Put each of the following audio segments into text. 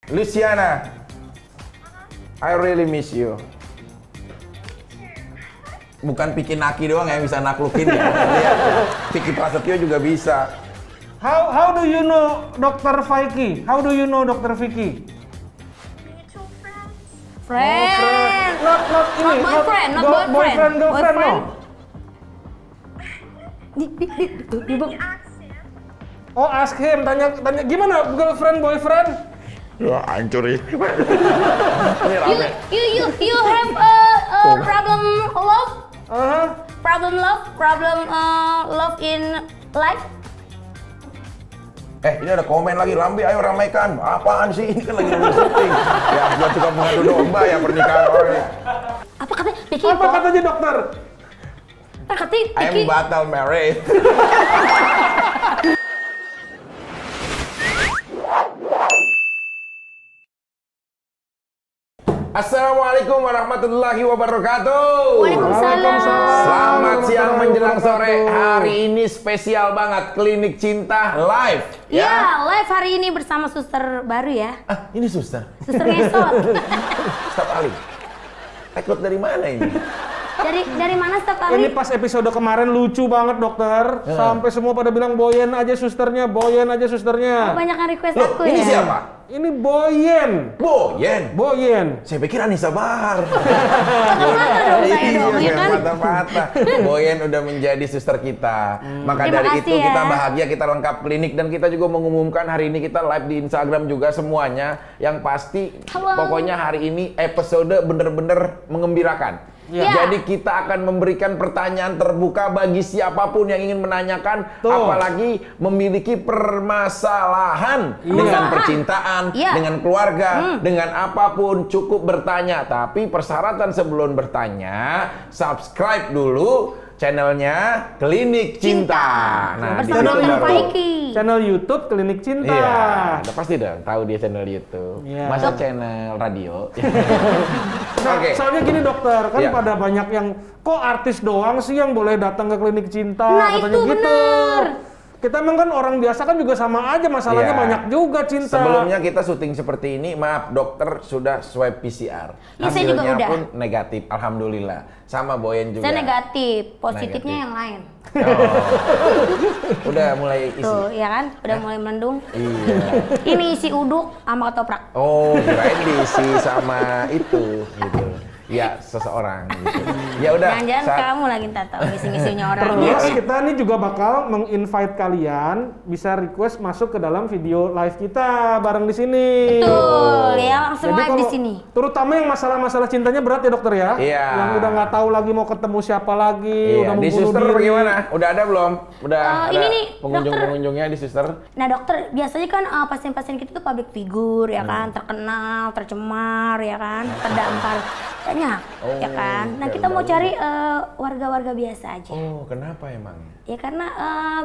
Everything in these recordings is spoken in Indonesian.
Luciana, I really miss you. Bukan Piki Naki doang yang bisa naklukin ya. Piki Prasetyo juga bisa. How do you know Dr. Vicky? How do you know Dr. Vicky? Friend. Not ini. Not boyfriend, not boyfriend. Boyfriend, girlfriend, no. Di bang. Oh, ask him. Tanya gimana girlfriend, boyfriend? Ya hancur ini. You have a problem love? Problem love in life? Ini ada komen lagi, Lambi ayo ramaikan. Apaan sih? Ini kan lagi nunggu syuting. Ya, buat suka mengadu domba ya pernikahan orang. Apa katanya? Piki? Apa katanya dokter? Katanya I am Piki. batal married. Assalamualaikum warahmatullahi wabarakatuh. Waalaikumsalam. Selamat siang menjelang sore. Hari ini spesial banget, Klinik Cinta live. Ya, live hari ini bersama suster baru ya. Ini suster. Suster ngesot. Staf Ali. Rekrut dari mana ini? Dari mana Staf Ali? Ini pas episode kemarin lucu banget dokter. Sampai semua pada bilang Boyen aja susternya, Boyen aja susternya. Banyak yang request Loh, aku ini ya. siapa? Ini Boyen. Boyen. Saya pikir Anissa Bahar. Mata-mata dong saya dong, ya kan? Mata-mata. Boyen udah menjadi suster kita. Maka Terima dari kasih itu ya. kita bahagia, kita lengkap klinik, dan kita juga mengumumkan hari ini kita live di Instagram juga semuanya. Yang pasti pokoknya hari ini episode bener-bener mengembirakan. Ya. Jadi kita akan memberikan pertanyaan terbuka bagi siapapun yang ingin menanyakan, apalagi memiliki permasalahan dengan percintaan, dengan keluarga, dengan apapun, cukup bertanya. Tapi persyaratan sebelum bertanya, subscribe dulu channelnya Klinik Cinta. Nah, bersama di situ dengan baru. Vicky. Channel YouTube Klinik Cinta. Iya, udah pasti dong tahu dia channel YouTube. Iya. Masa channel radio? Nah, soalnya gini dokter, kan Iya. pada banyak yang kok artis doang sih yang boleh datang ke Klinik Cinta, Nah, katanya itu gitu. bener. Kita emang kan orang biasa kan juga sama aja, masalahnya Iya. banyak juga cinta. Sebelumnya kita syuting seperti ini, maaf dokter sudah swab PCR. Ya, saya juga Hasilnya udah. pun negatif, alhamdulillah. Sama Boyen juga. Saya negatif, positifnya Negatif. yang lain. Udah mulai isi. Tuh, ya kan? Udah mulai melendung. Iya. Ini isi uduk sama ketoprak. Oh, kirain diisi sama itu gitu. Ya, seseorang gitu. Ya udah. Jangan-jangan saat- kamu lagi tahu ngisi-ngisinya orang. Terus kita nih juga bakal meng-invite kalian bisa request masuk ke dalam video live kita bareng di sini. Betul, ya langsung live di kalau- sini. Terutama yang masalah-masalah cintanya berat ya dokter ya. Iya. Yang udah nggak tahu lagi mau ketemu siapa lagi, Iya, udah di mau bunuh suster diri. bagaimana? Udah ada belum? Udah ada ini nih, pengunjung-pengunjungnya di suster? Nah dokter, biasanya kan pasien-pasien kita tuh public figure ya kan, terkenal, tercemar ya kan, terdampar banyak ya kan. Nah kita mau cari warga-warga biasa aja. Oh, kenapa emang? Ya karena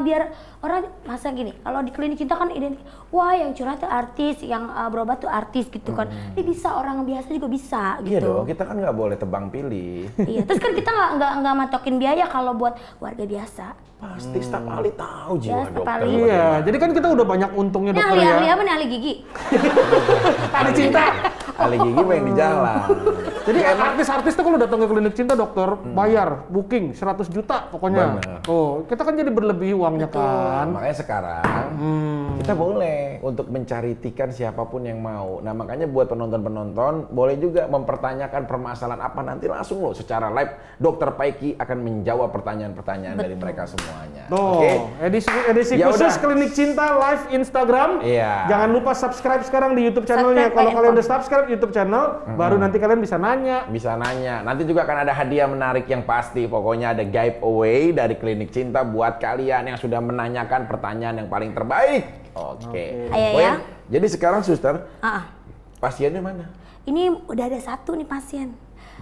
biar orang masa gini, kalau di klinik kita kan identik, wah yang curhat tuh artis, yang berobat tuh artis gitu kan. Ini bisa orang biasa juga bisa Iya gitu. dong, kita kan nggak boleh tebang pilih. Iya, terus kan kita nggak matokin biaya kalau buat warga biasa. Pasti staf ahli tahu jiwa staf dokter. ahli. Iya, jadi kan kita udah banyak untungnya Ini dokter ahli-ahli ya. apa nih, ahli gigi? Ahli cinta. Ahli gigi pengen di jalan. Jadi artis-artis tuh kalau datang ke Klinik Cinta dokter bayar booking 100 juta pokoknya. Bener. Tuh, kita kan jadi berlebih uangnya kan. Makanya sekarang kita boleh untuk mencaritikan siapapun yang mau. Nah makanya buat penonton-penonton boleh juga mempertanyakan permasalahan apa, nanti langsung loh secara live Dokter Paiki akan menjawab pertanyaan-pertanyaan dari mereka semuanya. Tuh, Oke? edisi Ya khusus udah. Klinik Cinta live Instagram. Iya. Jangan lupa subscribe sekarang di YouTube channelnya. Subscribe, Kalau Pak kalian Info. udah subscribe YouTube channel, baru nanti kalian bisa nanya. Bisa nanya. Nanti juga akan ada hadiah menarik yang pasti. Pokoknya ada giveaway dari Klinik Cinta buat kalian yang sudah menanyakan pertanyaan yang paling terbaik. Oke. Ayo Boy, ya. jadi sekarang suster, Ah, pasiennya mana? ini udah ada satu nih pasien.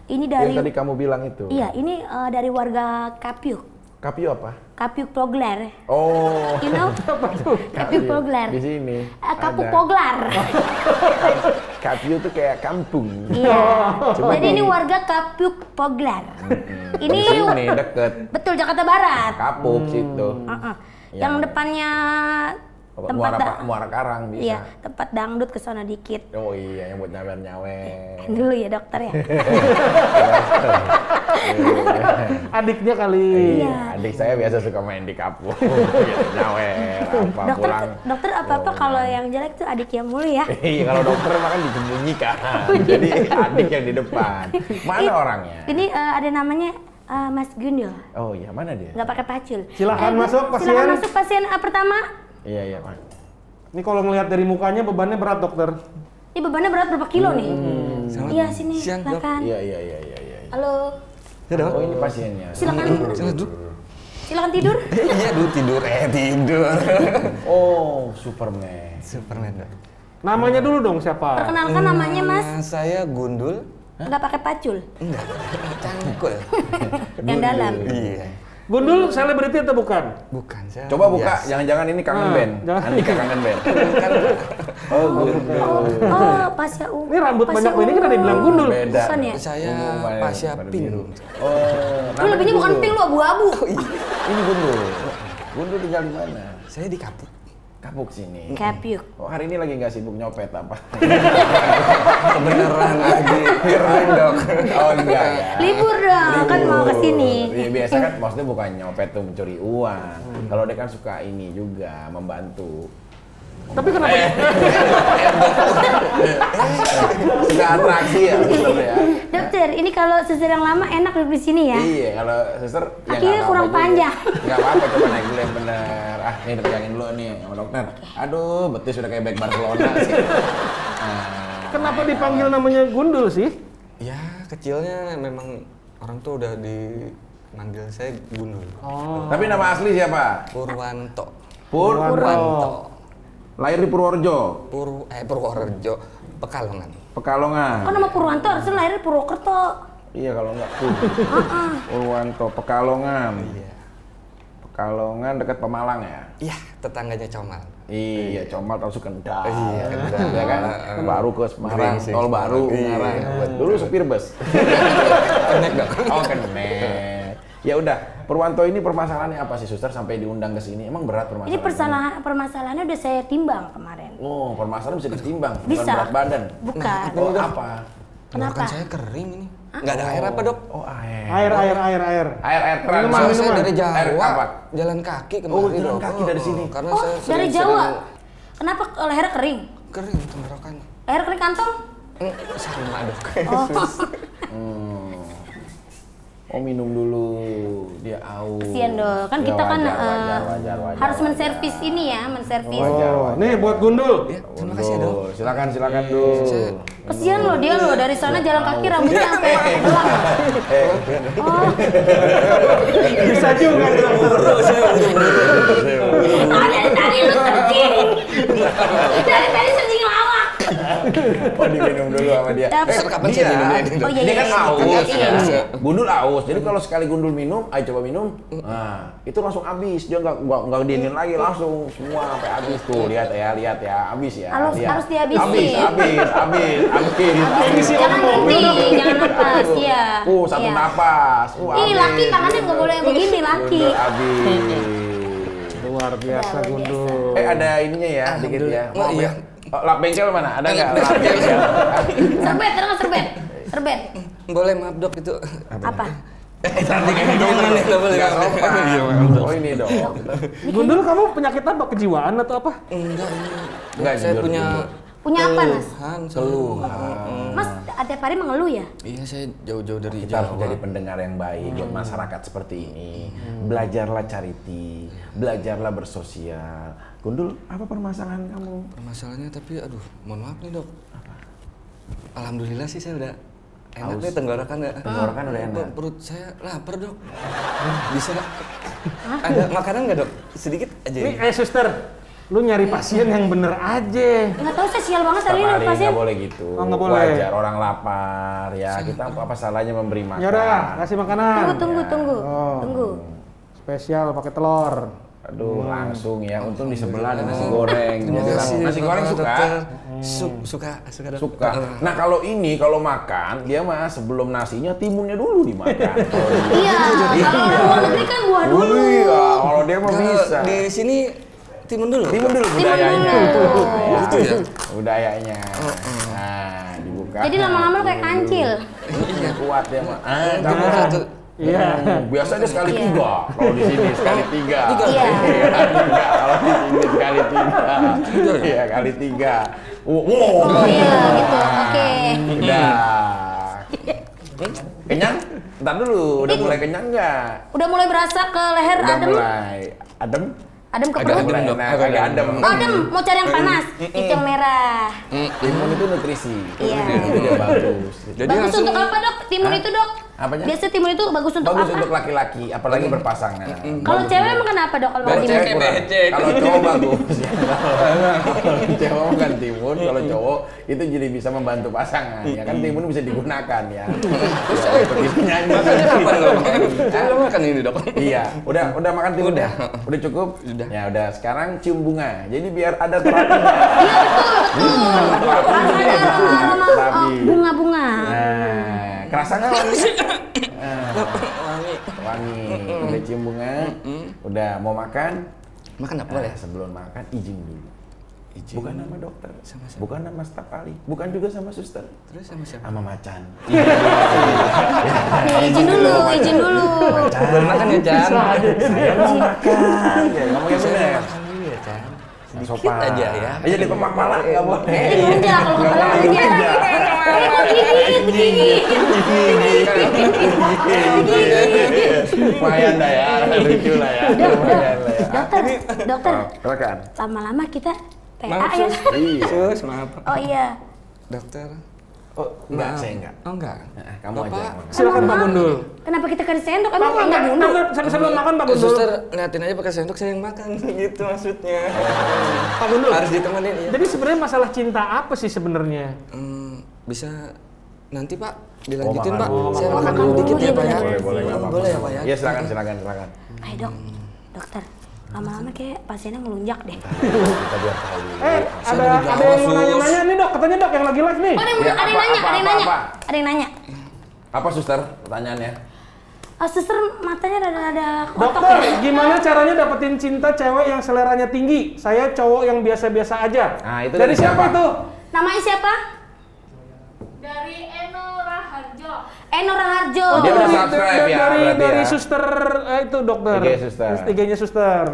Ini Yang dari, tadi kamu bilang itu. iya ini dari warga Kapiuk. Kapio apa? Kapiuk Progler. Oh. You know? Kapiuk Progler. Di sini. Kapuk ada. Poglar. Kapio tuh kayak kampung. Iya. Cuma Jadi ini di- warga Kapiuk Poglar. Di Ini sini deket. betul Jakarta Barat. Kapuk situ. Heeh. Ya. Yang depannya Muara Karang bisa. Iya, tempat dangdut ke sana dikit. Oh iya, yang buat nyawer-nyawer. Dulu ya dokter ya. Adiknya kali. Iya. Adik saya biasa suka main di kampung. Nyawer, apa pulang. Dokter apa-apa kalau yang jelek tuh adik yang mulu ya. Iya, kalau dokter mah kan disembunyikan. Jadi adik yang di depan. Mana orangnya? Ini ada namanya Mas Gundul. Oh iya, mana dia? Nggak pakai pacul. Silahkan masuk pasien. Silahkan masuk pasien pertama. Iya, Pak. Ini kalau ngelihat dari mukanya bebannya berat, dokter. Ini bebannya berat berapa kilo nih? Iya, sini. Siang, Dok. Silakan. Iya. Halo. Ya, Dok. Oh, ini pasiennya. Silakan. Silakan tidur. Iya, dulu tidur. Oh, Superman. Superman, Dok. Namanya dulu dong siapa? Perkenalkan namanya Mas. Saya Gundul. Nggak pakai pacul. Enggak, cangkul. Yang dalam. Iya. Gundul selebriti atau bukan? Bukan, saya Coba buka, biasa. jangan-jangan ini kangen band. jangan. Andika kangen band. Oh, Oh, Pasya U. Ini rambut Pasya banyak ini kan ada yang bilang Gundul. Beda. Bukan ya? Saya Pada Pasya biru. Pink. Oh, Lu lebihnya bukan pink, lu abu-abu. ini Gundul. Gundul tinggal di mana? Saya di Kapuk. Kapuk sini. Kapyuk. Oh, hari ini lagi nggak sibuk nyopet apa? Kebenaran lagi. Keren, Dok. Oh enggak ya. Libur dong, kan mau ke sini. Iya, biasa kan maksudnya bukan nyopet tuh mencuri uang. Kalau dia kan suka ini juga membantu. Tapi kenapa? Suka atraksi ya sebenarnya. Dokter, ini kalau suster yang lama enak duduk di sini ya? Iya, kalau suster ya Kakinya nggak kurang apa-apa juga. panjang. Nggak apa-apa, coba naik dulu yang bener. Ah, nih pegangin dulu nih sama dokter. Aduh, betis sudah kayak back Barcelona sih. Kenapa dipanggil namanya Gundul sih? Ya, kecilnya memang orang tuh udah dimanggil saya Gundul. Oh. Tapi nama asli siapa? Purwanto. Purwanto. Lahir di Purworejo, Purworejo, Pekalongan. Pekalongan. Kan nama Purwanto harusnya lahir di Purwokerto. Iya kalau enggak Purwanto, Pekalongan. Iya. Pekalongan dekat Pemalang ya? Iya, tetangganya Comal. Iya, Comal terus Kendal. Iya, Kendal. Ya kan? Baru ke Semarang, Geringsing, tol baru Semarang. Semarang. Iya, Dulu supir bus. Kenek, Dok. Oh, kenek. Ya udah, Purwanto ini permasalahannya apa sih, suster, sampai diundang ke sini? Emang berat Ini permasalahannya? permasalahannya udah saya timbang kemarin. Oh, permasalahan bisa ditimbang, bukan Bisa. berat badan. Bukan. Oh, apa? Kenapa? Tenggorokan saya kering ini. Nggak ada air apa, Dok? Oh, air. Air. Keran Minuman, mas. Saya dari Air Jawa, apa? jalan kaki kemari, Oh, jalan Dok. kaki dari sini. Karena Oh, saya dari sering- Jawa. sering Kenapa lehernya kering? kering tenggorokannya. Leher kering kantong? Sama, Dok. Oh, minum dulu. Dia aus. Kasian dong, kan Ya, kita kan wajar, harus menservis ini ya, menservis. Oh, nih buat Gundul. Ya, terima kasih, Dok. Silakan dulu. Kasian loh dia loh, dari sana jalan kaki rambutnya sampai belang. Bisa juga. Dari tadi lu searching. Dari tadi searching lawak. Oh, diminum dulu sama dia. Dapat. Kapan saya minumnya ini, Dok? Oh, iya, Dia kan iya. aus Iya. ya. Gundul aus. Jadi kalau sekali Gundul minum, ayo coba minum. Nah, itu langsung habis. Dia nggak dingin lagi, langsung semua sampai habis tuh. Lihat ya, habis ya. Harus dihabisin. Habis. Jangan berhenti, jangan napas, iya. Satu Iya. napas. Ih, laki tangannya nggak boleh begini, laki. Gundul habis. Luar biasa Luar Gundul. Ada ininya ya, dikit ya. Oh, iya. Lap bengkel mana? Ada nggak? Lap Lap bengkel. Serbet, terus serbet. Serbet. Boleh, maaf, Dok, itu. Apa? Tadi kan jangan ya, nggak boleh. Nggak sopan. Iya, maaf, Dok. Oh, ini dong. Gundul, kamu penyakit apa? Kejiwaan atau apa? Enggak, ini. Enggak, Saya jujur, punya jujur. Punya apa, Mas? Keluhan. Mas, tiap hari mengeluh ya? Iya, saya jauh-jauh dari Kita harus Jawa. menjadi pendengar yang baik buat masyarakat seperti ini. Belajarlah charity, belajarlah bersosial. Gundul, apa permasalahan kamu? Permasalahannya tapi aduh, mohon maaf nih, Dok. Alhamdulillah sih saya udah enak nih tenggorokan ya. Tenggorokan udah enak. Perut saya lapar, Dok. Bisa ada makanan nggak, Dok? Sedikit aja. Nih, suster, lu nyari pasien yang bener aja. Nggak tahu, saya sial banget tadi Setiap nih hari pasien. nggak boleh gitu. Oh, nggak boleh. Wajar, orang lapar ya. Kita apa salahnya memberi makan? Yaudah, kasih makanan. Tunggu. Oh. Tunggu. Spesial pakai telur. Aduh, langsung ya. Untung di sebelah ada nasi goreng. Terima Jadi kasih, nasi goreng Bapak suka? Dokter. Suka, Dok. Suka. Nah, kalau ini kalau makan, dia mah sebelum nasinya timunnya dulu dimakan. Iya, kalau orang luar negeri kan buah dulu. Iya, kalau dia mah Kalau bisa. di sini timun dulu. Timun dulu budayanya. Gitu ya. Budayanya. Nah, dibuka. Jadi lama-lama lu kayak kancil. Iya kuat ya, Mak. Timun satu. Iya. Biasanya sekali 3. Kalau di sini sekali 3. Iya. Kalau di sini sekali 3. Iya, kali 3. Oh iya gitu. Oke. Udah. Kenyang? Ntar dulu, udah mulai kenyang nggak? Udah mulai berasa ke leher Udah adem. mulai adem? Adem ke Agak perut. adem, Dok. Agak adem. Oh, adem, mau cari yang panas. Itu yang merah. Timun itu nutrisi. Iya. Itu dia bagus. Jadi Bagus langsung untuk apa, Dok? Timun itu, Dok? Apanya? Biasanya timun itu bagus untuk Bagus apa? untuk laki-laki, apalagi berpasangan. Kalau cewek emang kenapa, Dok? Kalau Kalau timun? cewek kurang. becek. Kalau cowok bagus. Kalau cewek makan timun, kalau cowok itu jadi bisa membantu pasangan. Ya kan timun bisa digunakan ya. Terus saya pergi nyanyi. Makannya kapan lo? Lo makan ini, Dok? Iya, udah makan timun Udah. Udah cukup? Udah. Ya udah, sekarang cium bunga. Jadi biar ada terapinya. Aroma bunga-bunga. Nah, kerasa nggak wangi? Wangi. Udah cium bunga. Udah mau makan? Makan apa Nah, boleh? sebelum makan izin dulu. Izin. Bukan nama dokter, Sama siapa? bukan nama staf ahli, bukan juga sama suster, Terus sama siapa? sama macan. Nih, izin dulu. Belum makan ya, Chan? Saya mau makan. Ya, ngomongnya bener. Makan dulu ya, Chan. Sedikit Sopan aja ya. Aja di pemak pala nggak boleh. Dikunci lah kalau kepala aja. Ini kok gigit. Lumayan dah ya, lucu lah ya. Lumayan lah ya. Dokter, Silakan. lama-lama kita PA Maaf, ya. Sus. Iya. Sus, maaf. Oh iya. Dokter. Oh, enggak, Maaf. saya enggak. Oh, enggak. Kamu Bapak, aja. Silakan Pak Gundul. Kenapa kita kasih sendok? Emang lo nggak bunuh? Sebelum makan Pak Gundul. Suster, liatin aja pakai sendok saya yang makan. Gitu maksudnya. Pak Gundul. Harus ditemenin ya. Jadi sebenarnya masalah cinta apa sih sebenarnya? Bisa nanti Pak dilanjutin makan Pak. dulu. Saya makan Makan dulu dulu, dikit ya iya, Pak ya. Boleh, nggak apa-apa. Boleh ya Pak ya. Ya silakan. Ayo dok, dokter. Lama-lama kayak pasiennya ngelunjak deh. Kita biar tahu. Ada yang mau nanya-nanya nih dok, katanya dok yang lagi live nih. Oh, ada Ya, yang nanya. Ada yang nanya. Apa suster? Pertanyaannya? Suster matanya rada kotok Dokter, ya. gimana caranya dapetin cinta cewek yang seleranya tinggi? Saya cowok yang biasa-biasa aja. Nah, itu dari dari siapa? siapa tuh? Namanya siapa? Dari Eno Raharjo. Eno Raharjo. Oh, dia udah subscribe ya, berarti dari ya? suster itu dokter. IG suster. IG-nya suster.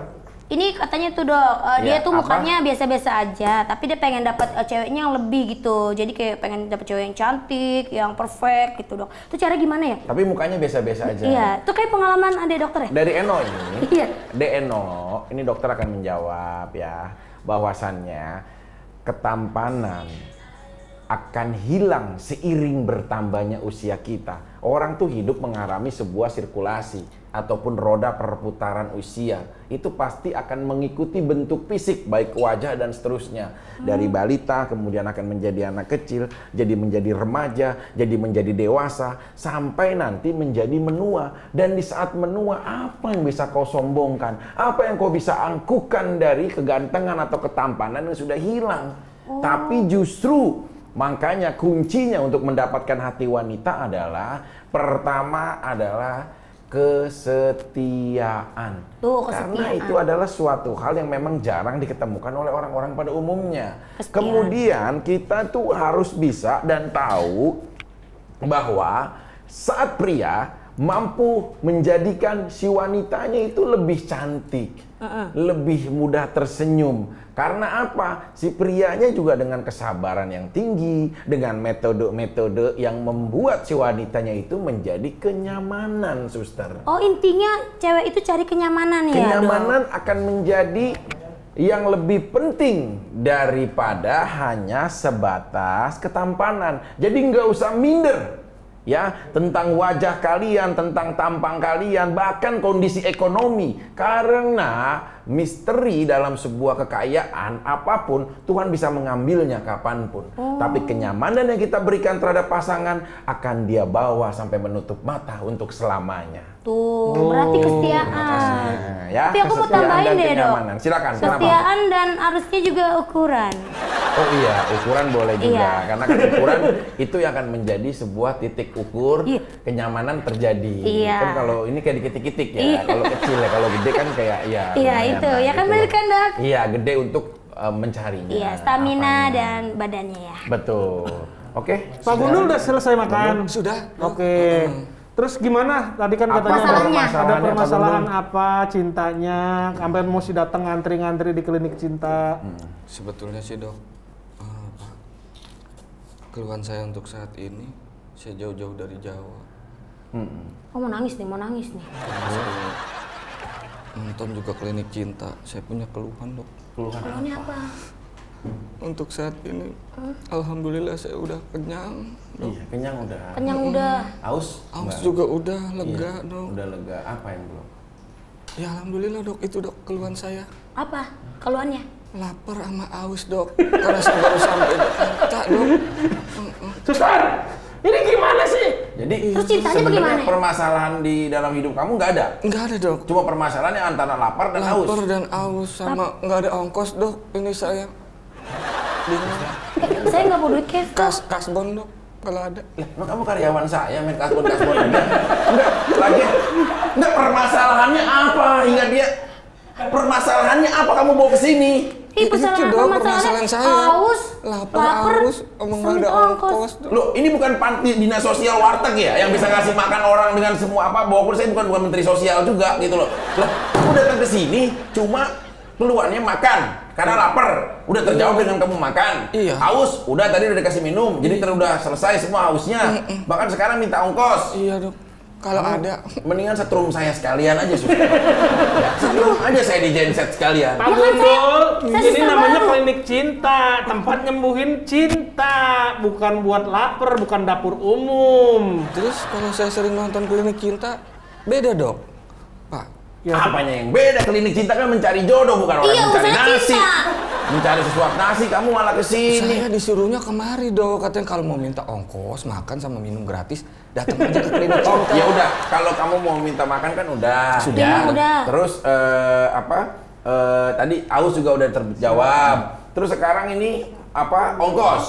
Ini katanya tuh dok, dia Ya, tuh apa? mukanya biasa-biasa aja, tapi dia pengen dapat ceweknya yang lebih gitu. Jadi kayak pengen dapat cewek yang cantik, yang perfect gitu dok. Itu cara gimana ya? Tapi mukanya biasa-biasa aja. Iya, itu kayak pengalaman ada dokter ya? Dari Eno ini, Iya. Eno, ini dokter akan menjawab ya, bahwasannya ketampanan akan hilang seiring bertambahnya usia kita. Orang tuh hidup mengalami sebuah sirkulasi ataupun roda perputaran usia. Itu pasti akan mengikuti bentuk fisik, baik wajah dan seterusnya. Dari balita, kemudian akan menjadi anak kecil, jadi menjadi remaja, jadi menjadi dewasa, sampai nanti menjadi menua. Dan di saat menua, apa yang bisa kau sombongkan? Apa yang kau bisa angkuhkan dari kegantengan atau ketampanan yang sudah hilang? Tapi justru makanya kuncinya untuk mendapatkan hati wanita adalah pertama adalah kesetiaan. Tuh, Karena kesetiaan. itu adalah suatu hal yang memang jarang diketemukan oleh orang-orang pada umumnya. Kesetiaan. Kemudian kita tuh harus bisa dan tahu bahwa saat pria mampu menjadikan si wanitanya itu lebih cantik, lebih mudah tersenyum. Karena apa? Si prianya juga dengan kesabaran yang tinggi, dengan metode-metode yang membuat si wanitanya itu menjadi kenyamanan, suster. Oh intinya cewek itu cari kenyamanan ya? Kenyamanan akan menjadi yang lebih penting daripada hanya sebatas ketampanan. Jadi nggak usah minder ya tentang wajah kalian, tentang tampang kalian, bahkan kondisi ekonomi. Karena misteri dalam sebuah kekayaan apapun Tuhan bisa mengambilnya kapanpun. Tapi kenyamanan yang kita berikan terhadap pasangan akan dia bawa sampai menutup mata untuk selamanya. Tuh, berarti kesetiaan. Nah, ya, Tapi aku mau kesetiaan tambahin dan deh dok. kenyamanan. Silakan, kenapa? Kesetiaan dan harusnya juga ukuran. Oh iya, ukuran boleh juga. Iya. Karena kan ukuran itu yang akan menjadi sebuah titik ukur Iya. kenyamanan terjadi. Iya. Kan kalau ini kayak diketik-ketik ya. Iya. Kalau kecil ya, kalau gede kan kayak ya. Iya, lumayan gitu, ya kan bener kan dok? Iya, gede untuk mencarinya. Iya, stamina dan badannya ya. Betul. Oke. Pak Gundul udah selesai makan? Sudah. Oke. Terus gimana? Tadi kan katanya ada permasalahan apa cintanya, sampai mesti datang ngantri-ngantri di klinik cinta. Sebetulnya sih dok, keluhan saya untuk saat ini, saya jauh-jauh dari Jawa. Oh mau nangis nih. Saya nonton juga klinik cinta, saya punya keluhan dok. Keluhannya apa? Untuk saat ini, alhamdulillah saya udah kenyang. Iya, kenyang udah. Kenyang udah. Aus? Aus juga udah lega dok. Udah lega. Apa yang belum? Ya alhamdulillah dok, itu dok keluhan saya. Apa keluhannya? Lapar sama aus dok, karena saya baru sampai Jakarta dok. Suster, ini gimana sih? Jadi Terus cintanya sebenarnya bagaimana? permasalahan di dalam hidup kamu nggak ada? Nggak ada dok. Cuma permasalahannya antara lapar dan haus. Lapar dan aus sama nggak ada ongkos dok. Ini saya bingung. Saya nggak mau duit cash dok. Kasbon dok, kalau ada. Lah, emang kamu karyawan saya main kasbon aja? Enggak, permasalahannya apa hingga dia permasalahannya apa kamu bawa ke sini? Ih, permasalahan saya. Haus, Lapar, aus, emang nggak ada ongkos dok. Loh, ini bukan panti dinas sosial warteg ya yang bisa ngasih makan orang dengan semua apa? Walaupun saya bukan menteri sosial juga gitu loh. Lah, kamu datang ke sini cuma keluarnya makan karena lapar. Udah terjawab dengan kamu makan. Iya. Haus, udah tadi udah dikasih minum. Jadi udah selesai semua hausnya. Bahkan sekarang minta ongkos. Iya dok. Kalau ada, Mendingan setrum saya sekalian aja, Sus. Ya, setrum aja saya di genset sekalian. Pak Gundul, saya ini suster namanya baru. klinik cinta, tempat nyembuhin cinta, bukan buat lapar, bukan dapur umum. terus kalau saya sering nonton klinik cinta, beda dok, Pak. Ya, Apanya yang beda? Klinik cinta kan mencari jodoh, bukan orang Iya, mencari urusannya nasi. cinta. Mencari sesuap nasi, kamu malah kesini. Saya disuruhnya kemari dok, katanya kalau mau minta ongkos, makan sama minum gratis, datang aja ke klinik Oh, cinta. ya udah. Kalau kamu mau minta makan kan udah. Sudah. Udah. Terus tadi aus juga udah terjawab. Terus sekarang ini ongkos.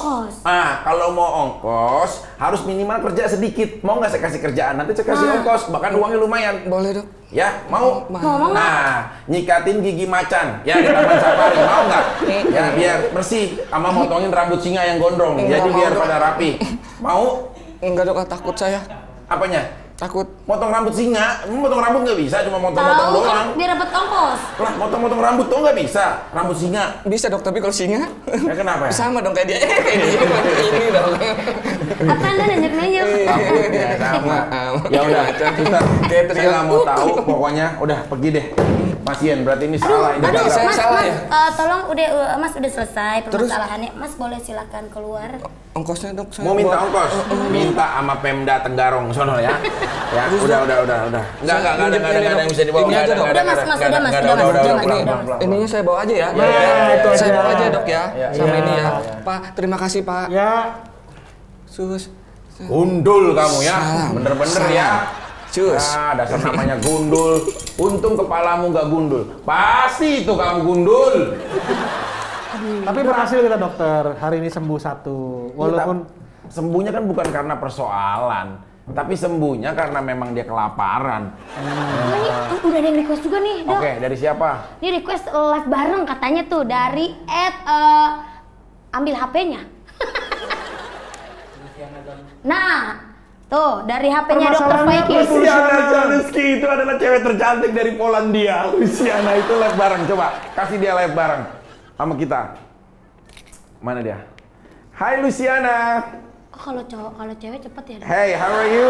Ah, kalau mau ongkos harus minimal kerja sedikit. Mau nggak saya kasih kerjaan? Nanti saya kasih ongkos, bahkan uangnya lumayan. Boleh dok. Ya, mau? Mau nggak? Nah, nyikatin gigi macan ya di Taman Safari, mau nggak? Ya, biar bersih, sama motongin rambut singa yang gondrong, jadi biar pada rapi. Mau? Enggak dok, takut saya. Apanya? Takut. Motong rambut singa? Motong rambut nggak bisa, cuma motong-motong Tahu doang. kan biar dapat ongkos. Lah, motong-motong rambut tuh nggak bisa, rambut singa. Bisa dok, tapi kalau singa, Ya kenapa ya? sama dong kayak dia. Kayak dia ini dong. Apa anda nunjuk-nunjuk? Ya sama. Ya udah, Suster. Saya nggak mau tahu, pokoknya udah pergi deh. Pasien, berarti ini salah. Ini Aduh, gagal. mas, salah mas, ya? tolong Mas udah selesai permasalahannya. Mas boleh silakan keluar. Ongkosnya dok, saya Mau minta buat- ongkos? Minta sama Pemda Tenggarong sono ya. Ya, udah. Enggak ada yang bisa dibawa. Ini aja, Dok. Udah, Mas, udah. Ininya saya bawa aja ya. itu Saya aja. bawa aja dok ya, Ya, sama ya, ini ya. ya. Pak, terima kasih Pak. ya. Sus. Gundul kamu ya, Salam. bener-bener ya. Cus. Ah, dasar namanya gundul. Untung kepalamu nggak gundul. Pasti itu kamu gundul. Tapi berhasil kita dokter, hari ini sembuh satu. Walaupun Sembuhnya kan bukan karena persoalan, tapi sembuhnya karena memang dia kelaparan. Ini udah ada yang request juga nih, Dok. Oke, dari siapa? Ini request live bareng katanya tuh dari ambil HP-nya. Nah, tuh dari HP-nya Dokter Permasalahannya Faiki. apa tuh? Luciana Januski itu adalah cewek tercantik dari Polandia. Luciana itu live bareng, coba kasih dia live bareng sama kita. Mana dia? Hai Luciana. Oh, kalau cewek cepet ya, Dok? Hey, how are you?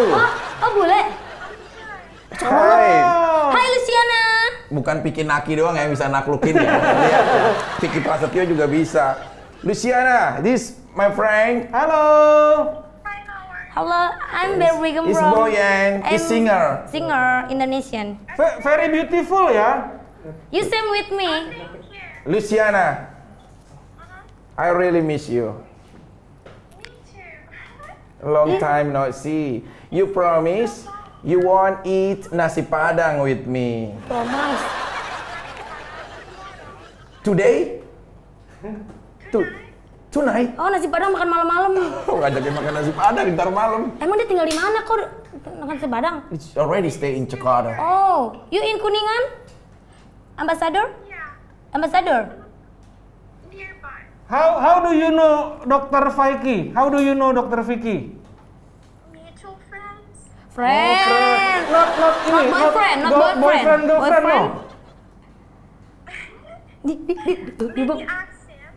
Oh boleh. Hai. Hai Luciana. Bukan Piki Naki doang yang bisa naklukin ya. Lihat ya. Piki Prasetyo juga bisa. Luciana, this my friend. halo. Halo, I'm Berwigem Is from. Boyan, is I'm singer. Singer Indonesian. Very beautiful ya. You same with me. Luciana, I really miss you. Long time no see. You promise you won't eat nasi padang with me Promise. today? Tonight? Oh nasi padang makan malam-malam. Oh, ngajakin makan nasi padang ntar malam. Emang dia tinggal di mana kok makan nasi padang? It's already stay in Jakarta. Oh, you in Kuningan? Ambassador? Ambassador. Nearby. How do you know Dr. Vicky? How do you know Dr. Vicky? Mutual friends. Friend. Not ini. Not boyfriend, not boyfriend. Boyfriend, girlfriend, no. Di bawah. Ask him.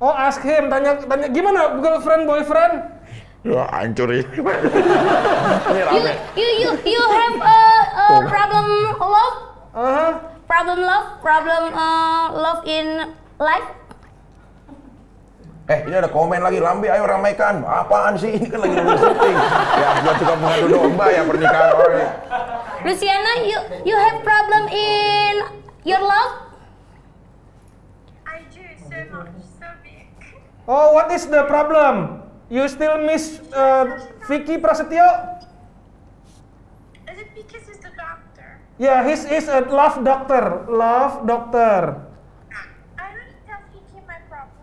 Oh, ask him. Tanya gimana girlfriend, boyfriend? Ya hancur ini. You have a problem love? Problem love in life? Ini ada komen lagi, Lambe ayo ramaikan. Apaan sih? Ini kan lagi nunggu syuting. Ya, buat tukang mengadu domba ya pernikahan orang. Luciana, you have problem in your love? I do so much, so big. Oh, what is the problem? You still miss Vicky Prasetyo? Is it because he's the doctor? Yeah, he's a love doctor. Love doctor. I already tell Vicky my problem.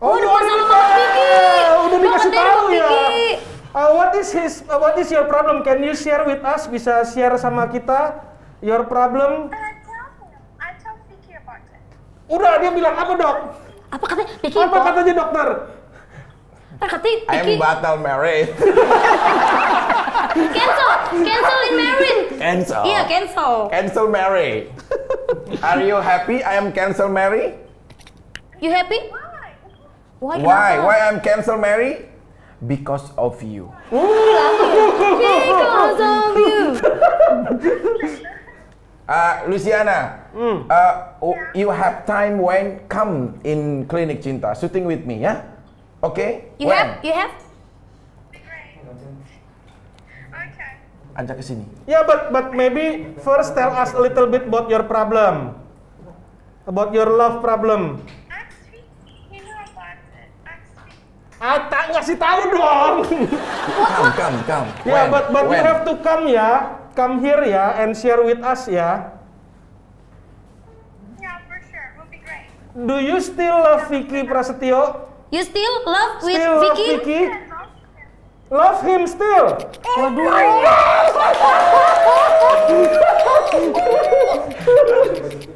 Oh, udah masalah sama Vicky. Udah dikasih Banget tahu dari ya. Vicky. What is your problem? Can you share with us? Bisa share sama kita your problem? And I tell Vicky about it. Udah, dia bilang apa, Dok? Apa katanya? Vicky Apa katanya dokter? katanya I am Vicky batal married. cancel in married. Cancel. Iya, cancel. Cancel married. Are you happy I am cancel married? You happy? Why? Why I'm cancel married? Because of you. Because of you. Luciana, you have time when come in Klinik Cinta shooting with me, ya? Okay? You have? Great. Okay. Ajak ke sini. Yeah, but maybe first tell us a little bit about your problem. About your love problem. Ask Vicky. You know about it. Ask Vicky. Tak ngasih tahu dong. Come. Yeah, When? but you have to come ya. Come here ya and share with us ya. Yeah, for sure. It will be great. Do you still love Vicky Prasetyo? You still love with Still love Vicky? Vicky? Love him still?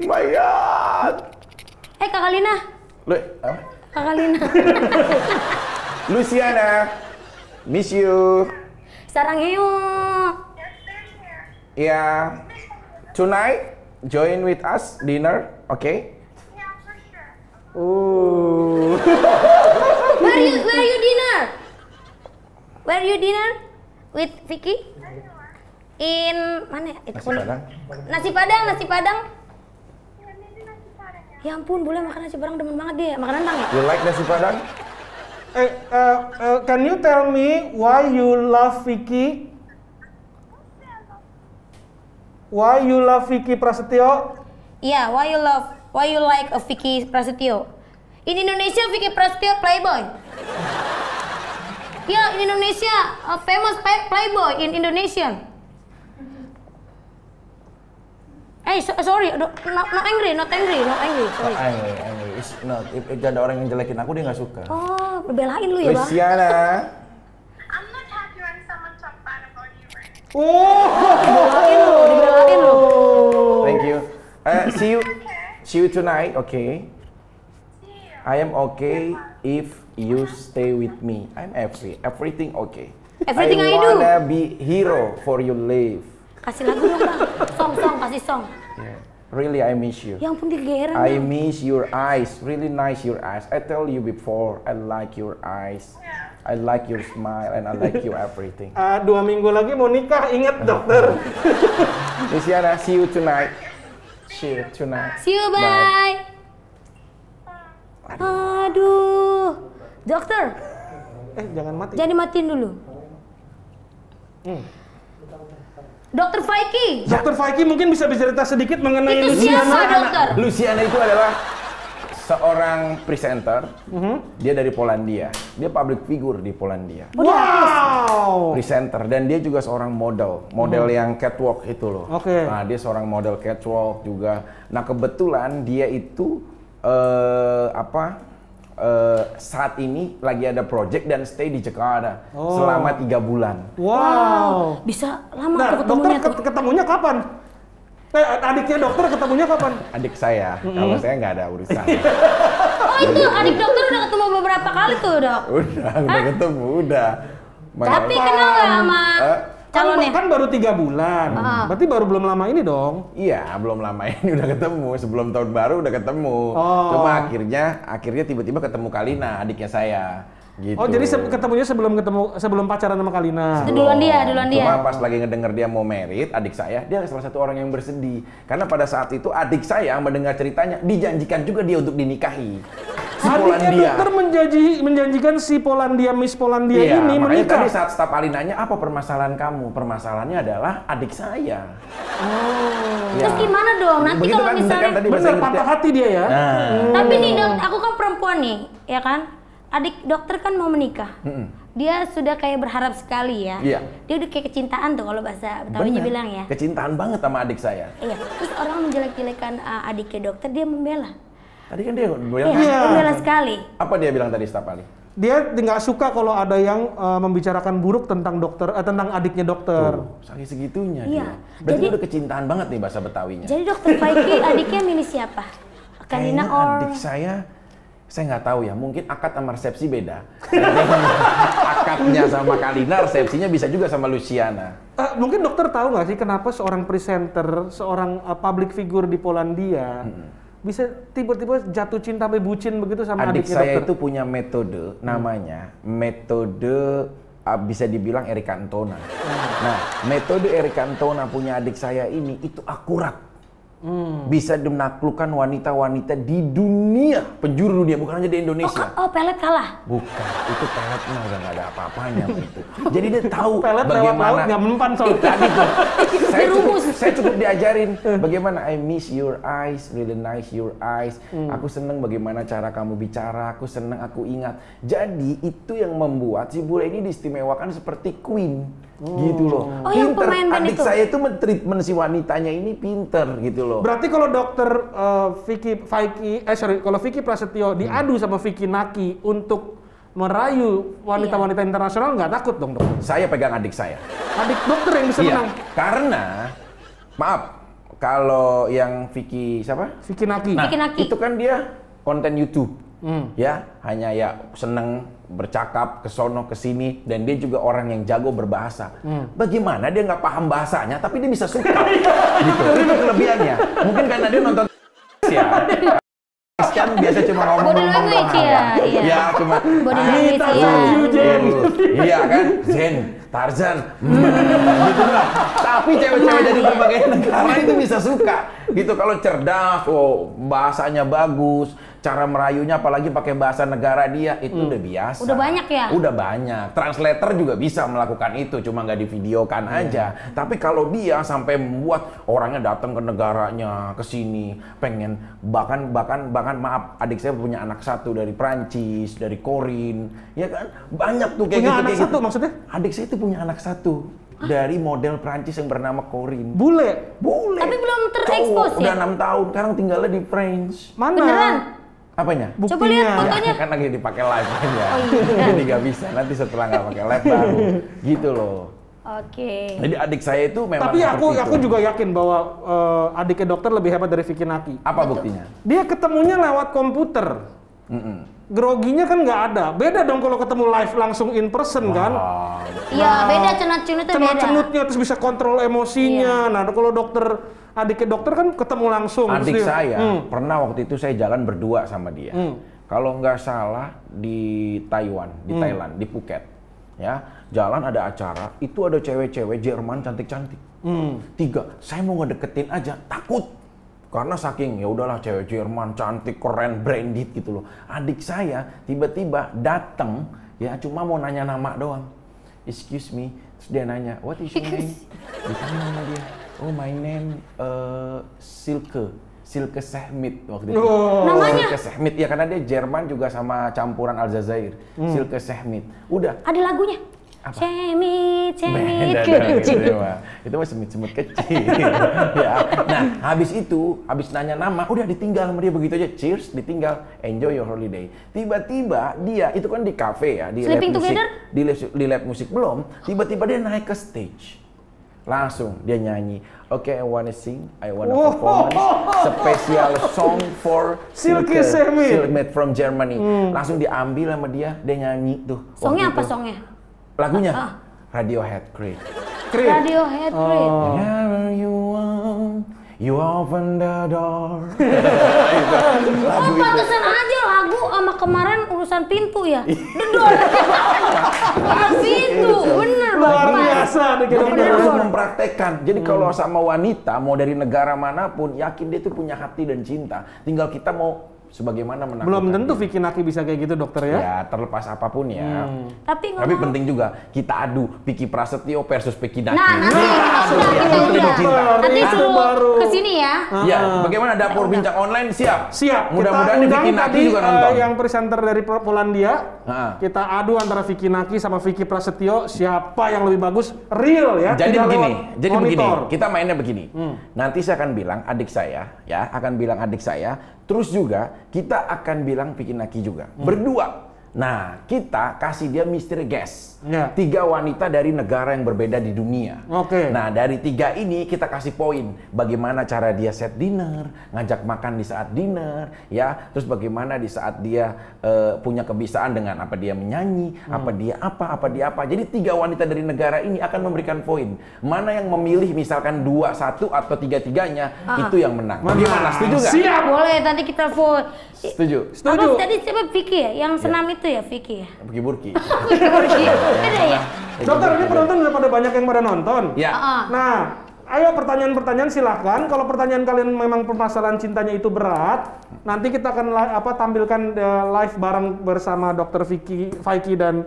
My God. Kakak Lina. Kakak Lina. Luciana, miss you. Saranghayo. Yes, they're here. Yeah. Tonight, join with us dinner, okay? Yeah, for sure. Where you dinner? Where you dinner with Vicky? In mana ya? Itu Nasi Padang. Nasi Padang. Yeah, maybe nasi padang ya. Ya ampun, boleh makan nasi Padang, demen banget dia. Makan rendang ya? You like nasi Padang? Can you tell me why you love Vicky? Why you love Vicky Prasetyo? Iya, why you like Vicky Prasetyo? In Indonesia Vicky Prasetyo playboy. Ya, in Indonesia famous playboy in Indonesia. Sorry, not angry. Sorry. Angry. It's not. If ada orang yang jelekin aku, dia nggak suka. Oh, belain lu ya, Bang. Luciana. I'm not happy when someone talk bad about you, right? Dibelain lu. Thank you. See you tonight, okay? See you. I am okay if you stay with me. I'm happy. Everything okay. Everything I do. wanna be hero for your life. Kasih lagu dong, Bang. Song, kasih song. Yeah. Really, I miss you. Ya ampun, digeran. I miss your eyes. Really nice your eyes. I tell you before, I like your eyes. I like your smile and I like you everything. 2 minggu lagi mau nikah, ingat dokter. Luciana, see you tonight. See you tonight. See you, bye. Aduh. Dokter, Jangan mati. jangan dimatiin dulu. Dokter Vicky. Dokter Vicky mungkin bisa bercerita sedikit mengenai Itu siapa, Luciana. dokter? Luciana itu adalah seorang presenter. Dia dari Polandia. Dia public figure di Polandia. Wow. Presenter dan dia juga seorang model yang catwalk itu loh. Oke. Nah, dia seorang model catwalk juga. Nah, kebetulan dia itu saat ini lagi ada project dan stay di Jakarta selama 3 bulan. Wow. Bisa lama Nah, tuh ketemunya dokter tuh. ketemunya kapan? Adiknya dokter ketemunya kapan? Adik saya, kalau saya nggak ada urusan. Oh itu adik dokter udah ketemu beberapa kali tuh dok? Udah ketemu, udah. Tapi kenal nggak sama calonnya? Kan baru 3 bulan, berarti baru belum lama ini dong? Iya, belum lama ini udah ketemu. Sebelum tahun baru udah ketemu. Cuma akhirnya tiba-tiba ketemu Kalina, adiknya saya. Gitu. Oh jadi ketemunya sebelum pacaran sama Kalina. Itu duluan dia. Cuma pas lagi ngedenger dia mau merit, adik saya, dia salah satu orang yang bersedih. Karena pada saat itu adik saya mendengar ceritanya, dijanjikan juga dia untuk dinikahi. Adiknya dokter menjanjikan si Polandia, Miss Polandia ini menikah. Tadi saat staf Ali nanya, apa permasalahan kamu? Permasalahannya adalah adik saya. Terus gimana dong? Nanti begitu kalau kan, misalnya... Bener, patah hati dia ya. Tapi nih dok, aku kan perempuan nih, ya kan? Adik dokter kan mau menikah. Dia sudah kayak berharap sekali ya. Iya. Dia udah kayak kecintaan tuh kalau bahasa Betawinya bilang ya. Kecintaan banget sama adik saya. Iya. Terus orang menjelek-jelekan adiknya dokter, dia membela. Tadi kan dia bilang. Iya, membela sekali. Apa dia bilang tadi staf Ali? Dia nggak suka kalau ada yang membicarakan buruk tentang dokter, tentang adiknya dokter. Saking segitunya Iya. dia. Berarti udah kecintaan banget nih bahasa Betawinya. Jadi dokter Faiki adiknya milih siapa? Kalina or... Adik saya nggak tahu ya, mungkin akad sama resepsi beda. Akadnya sama Kalina, resepsinya bisa juga sama Luciana. Mungkin dokter tahu nggak sih kenapa seorang presenter, seorang public figure di Polandia bisa tiba-tiba jatuh cinta sampai bucin begitu sama adik adiknya saya dokter? Itu punya metode, namanya metode bisa dibilang Eric Cantona. Nah, metode Eric Cantona punya adik saya ini itu akurat. Bisa menaklukkan wanita-wanita di dunia, penjuru dunia, bukan hanya di Indonesia. Oh, pelet kalah? Bukan, itu pelet mah udah nggak ada apa-apanya gitu. Jadi dia tahu pelet bagaimana. Nggak mempan soalnya. Tadi tuh, saya cukup diajarin bagaimana I miss your eyes, really nice your eyes. Aku seneng bagaimana cara kamu bicara, aku seneng, aku ingat. Jadi itu yang membuat si bule ini diistimewakan seperti Queen. Gitu loh. Oh, yang pemain band adik itu? saya itu men-treatment si wanitanya ini pinter gitu loh. Berarti kalau dokter kalau Vicky Prasetyo diadu sama Vicky Naki untuk merayu wanita-wanita internasional, nggak takut dong dok? Saya pegang adik saya. Adik dokter yang bisa menang? Karena maaf, kalau yang Vicky siapa? Vicky Naki. Vicky Naki. Itu kan dia konten YouTube. Ya, hanya ya seneng bercakap ke sono ke sini, dan dia juga orang yang jago berbahasa. Bagaimana dia nggak paham bahasanya tapi dia bisa suka. Gitu. Itu kelebihannya. Mungkin karena dia nonton ya. Kan biasa cuma ngomong doang. Ya, cuma iya kan, Zen, Tarzan, gitu lah. Tapi cewek-cewek dari berbagai negara itu bisa suka. Gitu kalau cerdas, bahasanya bagus, cara merayunya apalagi pakai bahasa negara dia itu udah biasa. Udah banyak ya? Udah banyak. Translator juga bisa melakukan itu, cuma nggak divideokan aja. Tapi kalau dia sampai membuat orangnya datang ke negaranya, ke sini, pengen bahkan maaf, adik saya punya anak satu dari Prancis, dari Korin, ya kan? Banyak tuh kayak punya gitu. anak kayak satu gitu. maksudnya? Adik saya itu punya anak satu. Dari model Prancis yang bernama Corinne. Bule? Tapi belum terekspos ya? Udah 6 tahun, sekarang tinggalnya di France. Mana? Beneran? Apanya? Buktinya. Coba lihat fotonya. Kan lagi dipakai live aja. Jadi nggak bisa, nanti setelah nggak pakai live baru. Gitu loh. Oke. Jadi adik saya itu memang Tapi aku itu. juga yakin bahwa adiknya dokter lebih hebat dari Vicky Naki. Apa buktinya? Dia ketemunya lewat komputer. Groginya kan nggak ada. Beda dong kalau ketemu live langsung in person kan. Iya, beda cenut-cenutnya beda. Cenut-cenutnya terus bisa kontrol emosinya. Nah, kalau adiknya dokter kan ketemu langsung. Adik saya pernah waktu itu saya jalan berdua sama dia. Kalau nggak salah di Taiwan, di Thailand, di Phuket. Ya, jalan ada acara, itu ada cewek-cewek Jerman cantik-cantik. 3, saya mau ngedeketin aja, takut. Karena saking ya udahlah cewek Jerman cantik, keren, branded gitu loh. Adik saya tiba-tiba datang ya cuma mau nanya nama doang. Excuse me, terus dia nanya, what is your name? Ditanya nama dia, oh my name Silke Sehmit waktu itu. Namanya? Silke Sehmit ya karena dia Jerman juga sama campuran Aljazair. Silke Sehmit. Udah. Ada lagunya? Apa? Semit Gitu, itu mah semut-semut kecil. Ya. Nah, habis nanya nama, udah ditinggal sama dia begitu aja. Cheers, ditinggal. Enjoy your holiday. Tiba-tiba dia itu kan di cafe ya, di Sleeping lab musik. Together? Di lab musik belum. Tiba-tiba dia naik ke stage. Langsung dia nyanyi. Oke, I wanna sing, I wanna performance special song for Silky Semit from Germany. Langsung diambil sama dia nyanyi tuh. Songnya apa songnya? Lagunya Radiohead Creep. Radiohead Creep. Whenever you want, you open the door. Oh, pantesan aja lagu sama kemarin urusan pintu ya. Dedor. Pintu, bener Luar biasa. Dia harus mempraktekkan. Jadi kalau sama wanita, mau dari negara manapun, yakin dia tuh punya hati dan cinta. Tinggal kita mau sebagaimana menaklukkan. Belum tentu Vicky Naki bisa kayak gitu dokter ya? Ya terlepas apapun ya. Tapi penting juga kita adu Vicky Prasetyo versus Vicky Naki. Nah, nanti suruh kesini ya. Ya, bagaimana dapur bincang online siap? Siap. Mudah-mudahan Vicky Naki juga nonton. Yang presenter dari Polandia, kita adu antara Vicky Naki sama Vicky Prasetyo, siapa yang lebih bagus real ya. Jadi begini, kita mainnya begini. Nanti saya akan bilang adik saya, terus juga kita akan bilang Vicky Naki juga. Berdua. Nah, kita kasih dia mystery guest. 3 wanita dari negara yang berbeda di dunia. Nah, dari 3 ini kita kasih poin. Bagaimana cara dia set dinner, ngajak makan di saat dinner, ya. Terus bagaimana di saat dia punya kebiasaan dengan apa dia menyanyi, apa dia apa. Jadi 3 wanita dari negara ini akan memberikan poin. Mana yang memilih misalkan 2, 1 atau 3-3-nya, itu yang menang. Bagaimana? Setuju nggak? Siap. Boleh, nanti kita vote. Setuju. Apa tadi siapa Vicky ya? Yang senam itu ya Vicky ya? Vicky Burki. Ada ya? Dokter, ini penonton udah pada banyak yang pada nonton. Ya. Nah, ayo pertanyaan-pertanyaan silahkan. Kalau pertanyaan kalian memang permasalahan cintanya itu berat, nanti kita akan tampilkan live bareng bersama Dokter Vicky dan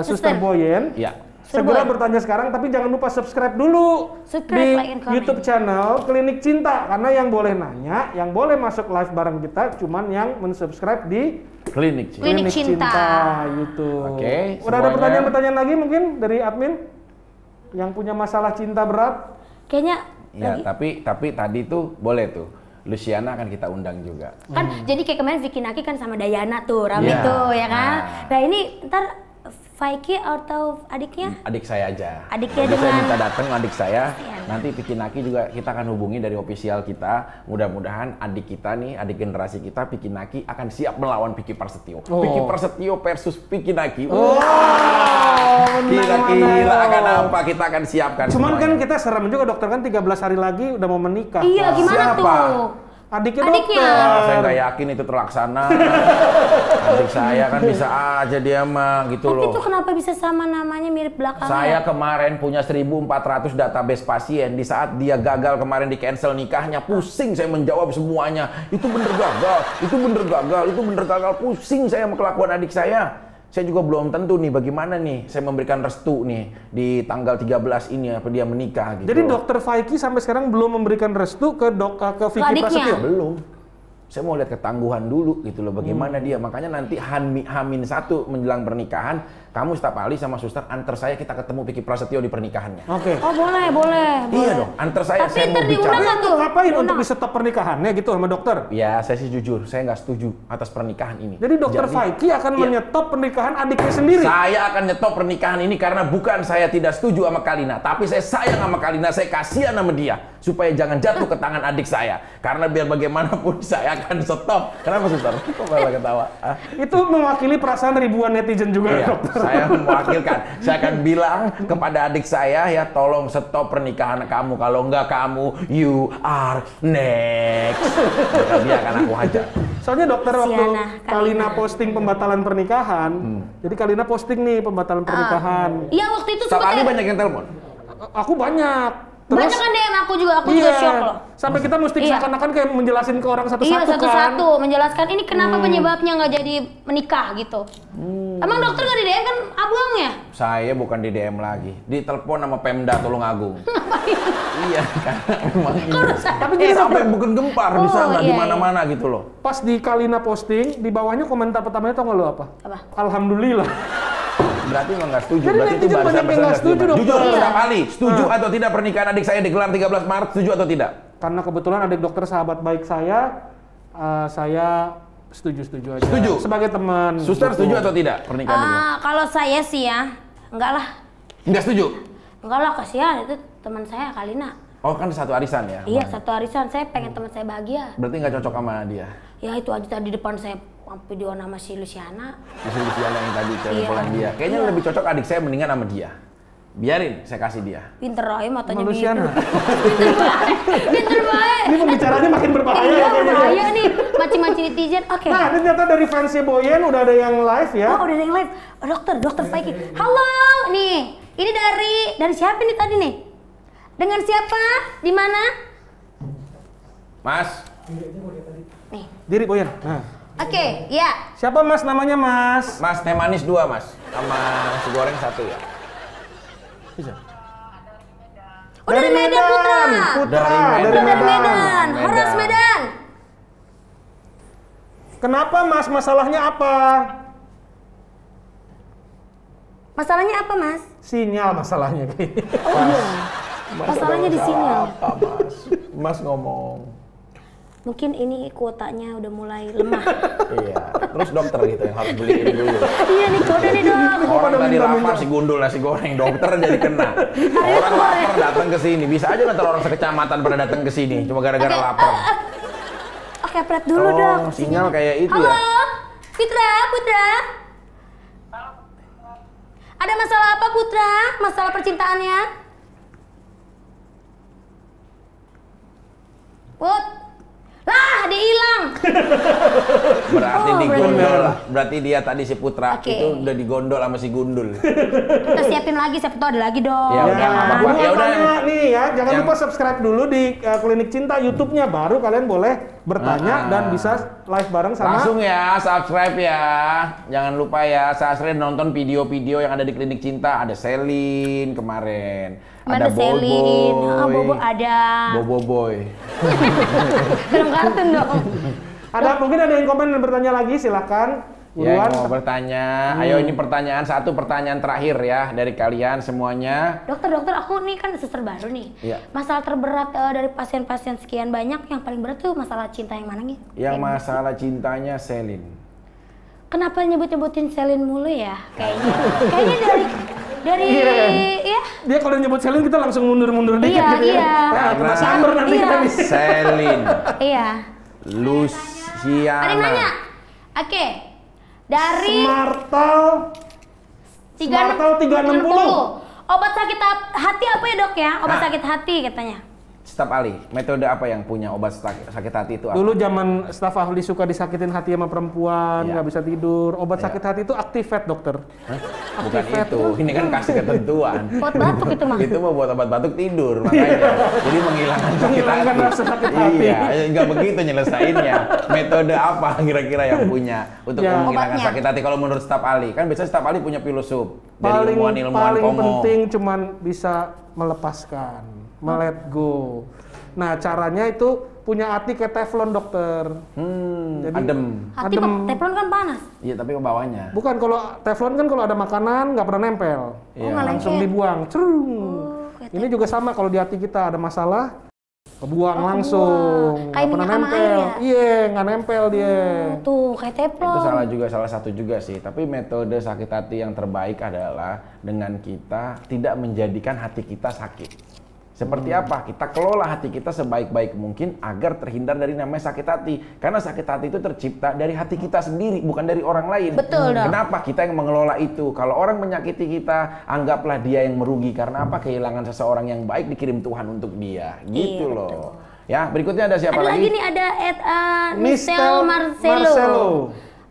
Suster Boyen. Ya. Segera bertanya sekarang, tapi jangan lupa subscribe dulu di YouTube channel Klinik Cinta, karena yang boleh nanya, yang boleh masuk live bareng kita, cuman yang mensubscribe di Klinik Cinta YouTube. Oke. Udah ada pertanyaan-pertanyaan lagi mungkin dari admin yang punya masalah cinta berat? Kayaknya. Ya, tapi tadi tuh boleh tuh. Luciana akan kita undang juga. Kan jadi kayak kemarin Vicky Naki kan sama Dayana tuh, rame tuh ya kan. Nah ini ntar Vicky atau adiknya? Adik saya aja. Adiknya Jadi dengan... saya minta datang adik saya. Nanti Vicky Naki juga kita akan hubungi dari official kita. Mudah-mudahan adik kita nih, adik generasi kita, Vicky Naki akan siap melawan Vicky Prasetyo. Vicky Prasetyo versus Vicky Naki. Kira-kira akan apa kita akan siapkan. Cuman kan kita serem juga dokter, kan 13 hari lagi udah mau menikah. Iya, gimana tuh? Adiknya dokter. Saya nggak yakin itu terlaksana. Adik saya kan bisa aja dia mah gitu loh. Tapi itu kenapa bisa sama namanya mirip belakangnya? Saya kemarin punya 1.400 database pasien. Di saat dia gagal kemarin di cancel nikahnya, pusing saya menjawab semuanya. Itu bener gagal, itu bener gagal, itu bener gagal. Pusing saya sama kelakuan adik saya. Saya juga belum tentu nih bagaimana nih saya memberikan restu nih di tanggal 13 ini apa dia menikah gitu. Jadi dokter Vicky sampai sekarang belum memberikan restu ke Vicky Prasetyo? Belum. Saya mau lihat ketangguhan dulu gitu loh bagaimana dia. Makanya nanti H-1 menjelang pernikahan, kamu staf ahli sama suster antar saya kita ketemu Vicky Prasetyo di pernikahannya. Oke. Oh boleh. Iya dong, antar saya. Tapi saya mau bicara. Untuk ngapain? Untuk di stop pernikahannya gitu sama dokter? Ya saya sih jujur, saya nggak setuju atas pernikahan ini. Jadi dokter Vicky akan menyetop pernikahan adiknya sendiri? Saya akan nyetop pernikahan ini karena bukan saya tidak setuju sama Kalina, tapi saya sayang sama Kalina, saya kasihan sama dia supaya jangan jatuh ke tangan adik saya. Karena biar bagaimanapun saya akan stop. Kenapa suster? Kok malah ketawa? Itu mewakili perasaan ribuan netizen juga dokter. Saya mewakilkan. Saya akan bilang kepada adik saya ya, tolong stop pernikahan kamu. Kalau enggak kamu, you are next. Maka dia akan aku hajar. Soalnya dokter waktu Kalina posting pembatalan pernikahan, jadi Kalina posting nih pembatalan pernikahan. Iya waktu itu Setiap kali banyak yang telepon. Aku banyak. Terus, banyak kan DM aku juga shock loh. Sampai kita mesti seakan-akan kayak menjelasin ke orang satu-satu kan. Iya satu-satu, menjelaskan ini kenapa penyebabnya nggak jadi menikah gitu. Emang dokter nggak di DM kan abangnya? Saya bukan di DM lagi, ditelepon sama Pemda Tulungagung. Iya kan, emang tapi jadi sampai bukan gempar di sana, di mana-mana gitu loh. Pas di Kalina posting, di bawahnya komentar pertamanya tau nggak lo apa? Alhamdulillah. Berarti emang nggak setuju. Jadi berarti itu banyak yang nggak setuju dokter. Jujur Staf ahli, setuju atau tidak pernikahan adik saya digelar 13 Maret, setuju atau tidak? Karena kebetulan adik dokter sahabat baik saya setuju aja. Setuju? Sebagai teman. Suster setuju atau tidak pernikahan ini? Kalau saya sih ya, enggak lah. Enggak setuju? Enggak lah, kasihan itu teman saya Kalina. Oh kan satu arisan ya? Iya, satu arisan. Saya pengen teman saya bahagia. Berarti nggak cocok sama dia? Ya itu aja tadi depan saya video nama si Luciana. Si Luciana yang tadi cewek Polandia. Kayaknya lebih cocok adik saya mendingan sama dia. Biarin, saya kasih dia. Pinter aja matanya Sama Luciana. Pinter baik. Ini pembicaranya makin berbahaya Iya, ya kayaknya. berbahaya nih. Mancing-mancing netizen. Oke. Nah, ternyata dari fansnya Boyen udah ada yang live ya. Oh, udah ada yang live. Oh, dokter Faiki. Halo, nih. Ini dari siapa nih tadi nih? Dengan siapa? Di mana? Mas. Nih. Diri Boyen. Nah. Oke, ya. Siapa Mas namanya Mas? Mas, teh manis 2 mas. Sama nasi goreng 1 ya. Bisa. Oh, dari Medan, Putra. Dari Medan. Horas Medan. Kenapa Mas? Masalahnya apa? Masalahnya apa, Mas? Sinyal masalahnya. Oh iya. Masalahnya di sinyal. Apa mas? Mas ngomong. Mungkin ini kuotanya udah mulai lemah. Iya. Terus dokter gitu yang harus beliin dulu. Iya nih, kode nih dok. Orang tadi lapar si gundul nasi goreng, dokter jadi kena. Orang lapar datang ke sini, bisa aja ntar orang sekecamatan pada datang ke sini cuma gara-gara lapar. Oke, pret dulu dok. Sinyal kayak itu Halo, ya. Putra. Ada masalah apa Putra? Masalah percintaannya? Put. Lah, dia hilang. Berarti Oh, digondol lah. Berarti dia tadi si Putra Oke. itu udah digondol sama si Gundul. Kita siapin lagi, siapa tahu ada lagi dong. Ya udah, nggak apa-apa. Buruan Ya udah, tanya nih ya, jangan yang- lupa subscribe dulu di Klinik Cinta YouTube-nya, baru kalian boleh bertanya dan bisa live bareng sama. Langsung ya, subscribe ya. Jangan lupa ya, subscribe nonton video-video yang ada di Klinik Cinta. Ada Selin kemarin. Ada Selin, Bobo ada. Bobo Boy. Film kartun dong. Mungkin ada yang komen dan bertanya lagi, silakan. Ya, Buruan. yang mau bertanya. Ayo ini pertanyaan terakhir ya dari kalian semuanya. Dokter, aku nih kan suster baru nih. Iya. Masalah terberat dari pasien-pasien sekian banyak, yang paling berat tuh masalah cinta yang mana nih? Yang masalah cintanya Selin. Kenapa nyebut-nyebutin Selin mulu ya? Kayaknya dari ya. Dia kalau nyebut Selin kita langsung mundur-mundur dikit Iya, gitu ya. iya. Nah, kena samber nanti Iya. kita nih. Selin. Iya. Luciana. Ada yang nanya. Oke. Dari Smartal 360. Obat sakit hati apa ya, Dok ya? Obat sakit hati katanya. Staf ahli, metode apa yang punya obat sakit hati itu apa? Dulu zaman staf ahli suka disakitin hati sama perempuan, Iya. nggak bisa tidur. Obat Iya. sakit hati itu Activate, dokter. Hah? Bukan Activate. itu, ini kan kasih ketentuan. Obat batuk itu mah. Itu mau buat obat batuk tidur makanya. Jadi menghilangkan sakit Menghilangkan hati. rasa sakit hati. Iya, nggak begitu nyelesainnya. Metode apa kira-kira yang punya untuk Ya. menghilangkan Obatnya. sakit hati kalau menurut staf ahli? Kan biasanya staf ahli punya filosof dari Paling ilmuwan-ilmuwan komo. penting cuman bisa melepaskan, let go. Nah, caranya itu punya hati kayak teflon, dokter. Jadi- Adem. Hati Adem. teflon kan panas. Iya, tapi ke bawahnya. Bukan, kalau teflon kan kalau ada makanan nggak pernah nempel. Iya. nggak Langsung lengket. dibuang. Cerung. Kayak Ini juga sama kalau di hati kita ada masalah, kebuang Oh, langsung. kebuang. Kayak Nggak pernah minyak sama nempel. air ya? Iya, nggak nempel dia. Tuh, kayak teflon. Itu salah satu juga sih. Tapi metode sakit hati yang terbaik adalah dengan kita tidak menjadikan hati kita sakit. Seperti apa? Kita kelola hati kita sebaik-baik mungkin agar terhindar dari namanya sakit hati. Karena sakit hati itu tercipta dari hati kita sendiri, bukan dari orang lain. Betul dong. Kenapa? Kita yang mengelola itu. Kalau orang menyakiti kita, anggaplah dia yang merugi. Karena apa? Kehilangan seseorang yang baik dikirim Tuhan untuk dia. Gitu Iya, loh. betul. Ya, berikutnya ada siapa Ada lagi lagi? nih, ada Mister Michelle Marcelo. Marcelo.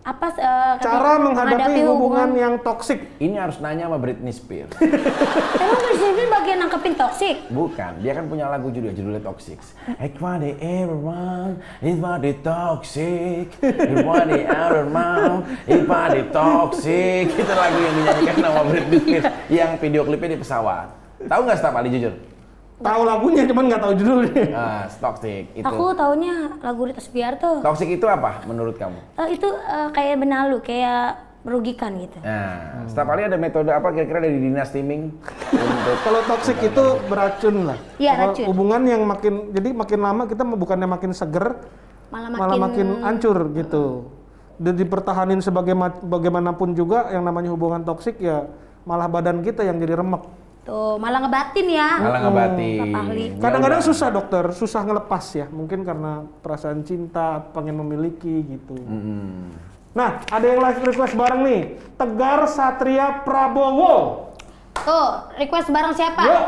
Apa Cara menghadapi hubungan yang toksik. Ini harus nanya sama Britney Spears. Emang Britney bagian nangkepin toksik? Bukan, dia kan punya lagu judulnya Toxic. Everybody everyone, everybody toxic. Everybody everyone, everybody toxic. Itu lagu yang dinyanyikan sama Britney Spears yang video klipnya di pesawat. Tahu nggak staf ahli jujur? Tahu lagunya cuman nggak tahu judulnya. Ah, Toxic itu. Aku taunya lagu Rita Sugiarto. Toxic itu apa menurut kamu? Itu kayak benalu, kayak merugikan gitu. Nah, staf ahli ada metode apa kira-kira dari dinas timing untuk Kalau toksik itu beracun lah. Iya, Kalau racun. Hubungan yang makin lama kita bukannya makin seger, malah makin hancur gitu. Dan dipertahanin bagaimanapun juga yang namanya hubungan toksik ya malah badan kita yang jadi remek. Tuh, malah ngebatin ya. Malah ngebatin. Pak ahli. Kadang-kadang susah dokter, susah ngelepas ya. Mungkin karena perasaan cinta, pengen memiliki gitu. Nah, ada yang live request bareng nih. Tegar Satria Prabowo. Tuh, request bareng siapa? Yuk.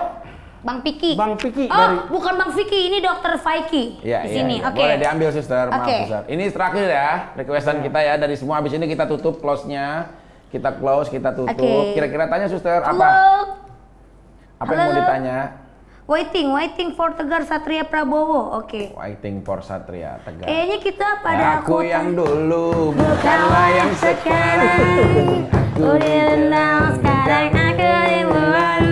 Bang Piki. Bang Piki Oh, dari bukan Bang Vicky, ini Dokter Faiki. Iya, di iya, sini. iya. Oke. Boleh diambil suster, maaf Oke. suster. Ini terakhir ya, requestan kita ya dari semua. Habis ini kita tutup close-nya. Kita close, kita tutup. Oke. Kira-kira tanya suster apa? Halo. Apa yang mau Halo. ditanya? Waiting for Tegar Satria Prabowo. Oke. Waiting for Satria Tegar. Kayaknya kita pada Aku yang dulu bukanlah bukanlah yang sekarang. Aku dikenal sekarang aku dibuang.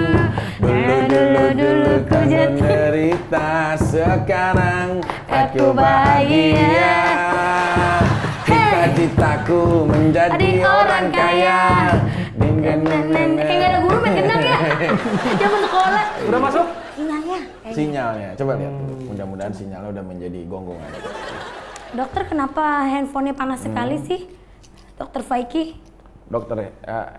Dulu ku jatuh. menderita, sekarang Aku bahagia. Cita-citaku menjadi Jadi orang kaya. Kayak gak ada guru main gendang ya. Zaman sekolah. udah masuk? Sinyalnya. Sinyalnya, coba lihat. Mudah-mudahan sinyalnya udah menjadi gonggongan. Dokter, kenapa handphonenya panas sekali sih? Dokter Faiki, Dokter,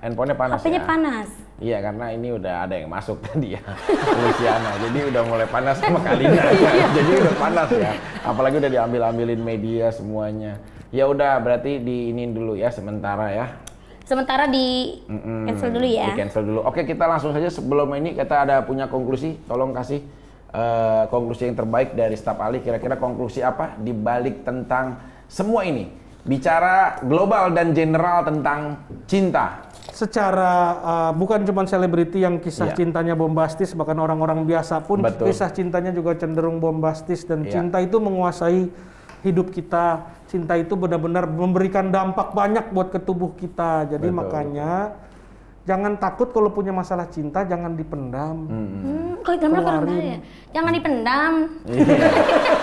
handphonenya panas HP-nya ya? panas. Iya, karena ini udah ada yang masuk tadi ya, Luciana. Jadi udah mulai panas sama Kalina. Jadi udah panas ya. Apalagi udah diambil-ambilin media semuanya. Ya udah, berarti diinin dulu ya sementara ya. Sementara di cancel dulu ya. Di cancel dulu. Oke, kita langsung saja sebelum ini kita ada punya konklusi. Tolong kasih konklusi yang terbaik dari staf ahli. Kira-kira konklusi apa di balik tentang semua ini? Bicara global dan general tentang cinta. Secara bukan cuma selebriti yang kisah Iya. cintanya bombastis, bahkan orang-orang biasa pun Betul. kisah cintanya juga cenderung bombastis, dan Iya. cinta itu menguasai hidup kita. Cinta itu benar-benar memberikan dampak banyak buat ke tubuh kita. Jadi Betul. makanya jangan takut kalau punya masalah cinta, jangan dipendam. Kok itu namanya orang Bali ya? Jangan dipendam. Iya.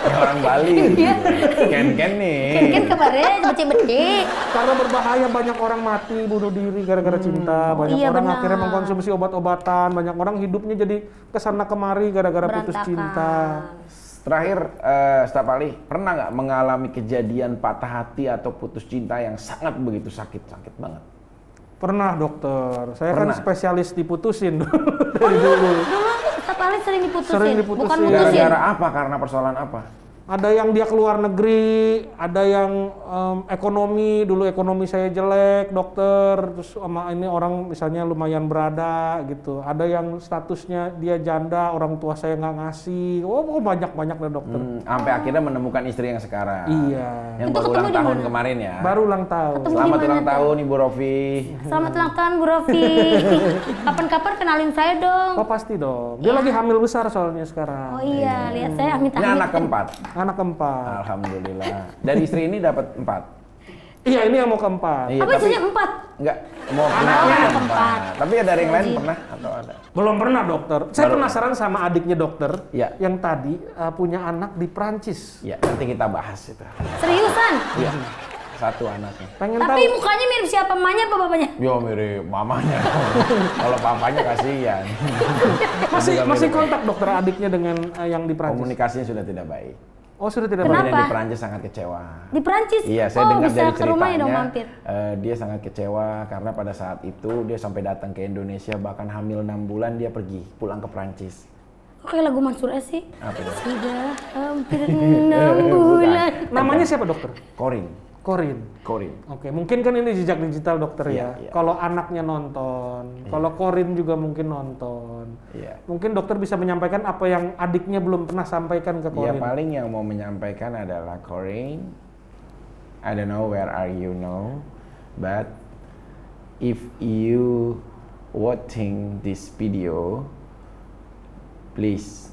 Ya, orang Bali. Ken-ken nih. Kan kabarnya becek-becek. Karena berbahaya, banyak orang mati bunuh diri gara-gara cinta, banyak iya, orang benar. akhirnya mengkonsumsi obat-obatan, banyak orang hidupnya jadi kesana kemari gara-gara putus Berantakan. cinta. Terakhir, staf ahli, pernah nggak mengalami kejadian patah hati atau putus cinta yang sangat begitu sakit banget? Pernah dokter, saya Pernah? kan spesialis diputusin dari dulu. Dulu Ustaz Ali sering diputusin. Sering diputusin. Bukan mutusin. Gara-gara apa? Karena persoalan apa? Ada yang dia keluar negeri, ada yang ekonomi, dulu ekonomi saya jelek dokter, terus sama ini orang misalnya lumayan berada gitu. Ada yang statusnya dia janda, orang tua saya nggak ngasih, banyak-banyak deh dokter. Sampai akhirnya menemukan istri yang sekarang. Iya. Yang Itu baru ketemu ulang di tahun mana? kemarin ya. Baru ulang tahun. Ketemu Selamat di mana ulang tuh? tahun Ibu Rofi. Selamat ulang tahun Bu Rofi. Kapan-kapan kenalin saya dong. Oh pasti dong, dia lagi hamil besar soalnya sekarang. Oh iya, lihat saya Ini amit-amit. anak keempat. Anak keempat. Alhamdulillah. Dari istri ini dapat 4. Iya ini yang mau keempat. Iya, Apa isinya 4? enggak mau Anaknya kenalnya keempat. Tapi ada yang lain pernah atau ada? Belum pernah dokter. Saya Baru. penasaran sama adiknya dokter Iya. yang tadi punya anak di Prancis. Ya, nanti kita bahas itu. Seriusan? Iya. Satu anaknya. Pengen Tapi tahu. mukanya mirip siapa? Mamanya apa bapaknya? Yo mirip mamanya. Kalau papanya kasihan. Masih kontak dokter adiknya dengan yang di Prancis. Komunikasinya sudah tidak baik. Oh sudah tidak Kenapa? baik. Kemudian di Perancis sangat kecewa. Di Prancis? Iya, saya oh, dengar bisa dari ke rumahnya dong ceritanya. mampir. Dia sangat kecewa karena pada saat itu dia sampai datang ke Indonesia, bahkan hamil 6 bulan dia pergi pulang ke Perancis. Kok kayak lagu Mansur S sih? Apa itu? Sudah hampir 6 bulan. Namanya siapa dokter? Corin. Corin. Oke, mungkin kan ini jejak digital dokter ya. Iya, iya. Kalau anaknya nonton, kalau Corin juga mungkin nonton. Iya. Mungkin dokter bisa menyampaikan apa yang adiknya belum pernah sampaikan ke Ya Corin. paling yang mau menyampaikan adalah Corin. I don't know where are you now, but if you watching this video, please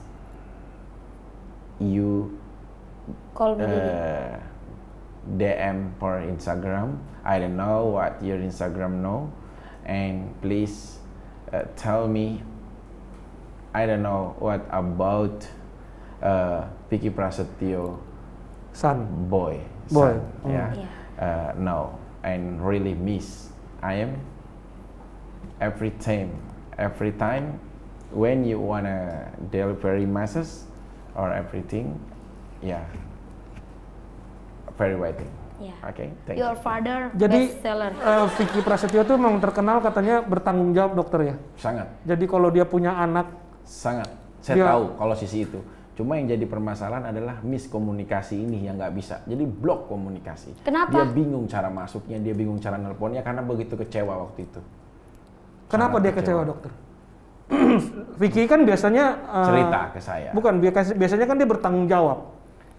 you Call me Didi. DM for Instagram. I don't know what your Instagram know, and please tell me. I don't know what about Vicky Prasetyo San. boy. Boy. Son, yeah. No, and really miss. I am every time when you wanna delivery messages or everything, yeah. Very waiting. Ya. Oke, thank Your you. father Jadi bestseller. Vicky Prasetyo tuh memang terkenal katanya bertanggung jawab dokter ya. Sangat. Jadi kalau dia punya anak, Sangat. Saya Dia- tahu kalau sisi itu. Cuma yang jadi permasalahan adalah miskomunikasi ini yang nggak bisa. Jadi blok komunikasi. Kenapa? Dia bingung cara masuknya, dia bingung cara nelponnya karena begitu kecewa waktu itu. kenapa Sangat dia kecewa dokter? Vicky kan biasanya Cerita ke saya. Bukan, biasanya kan dia bertanggung jawab.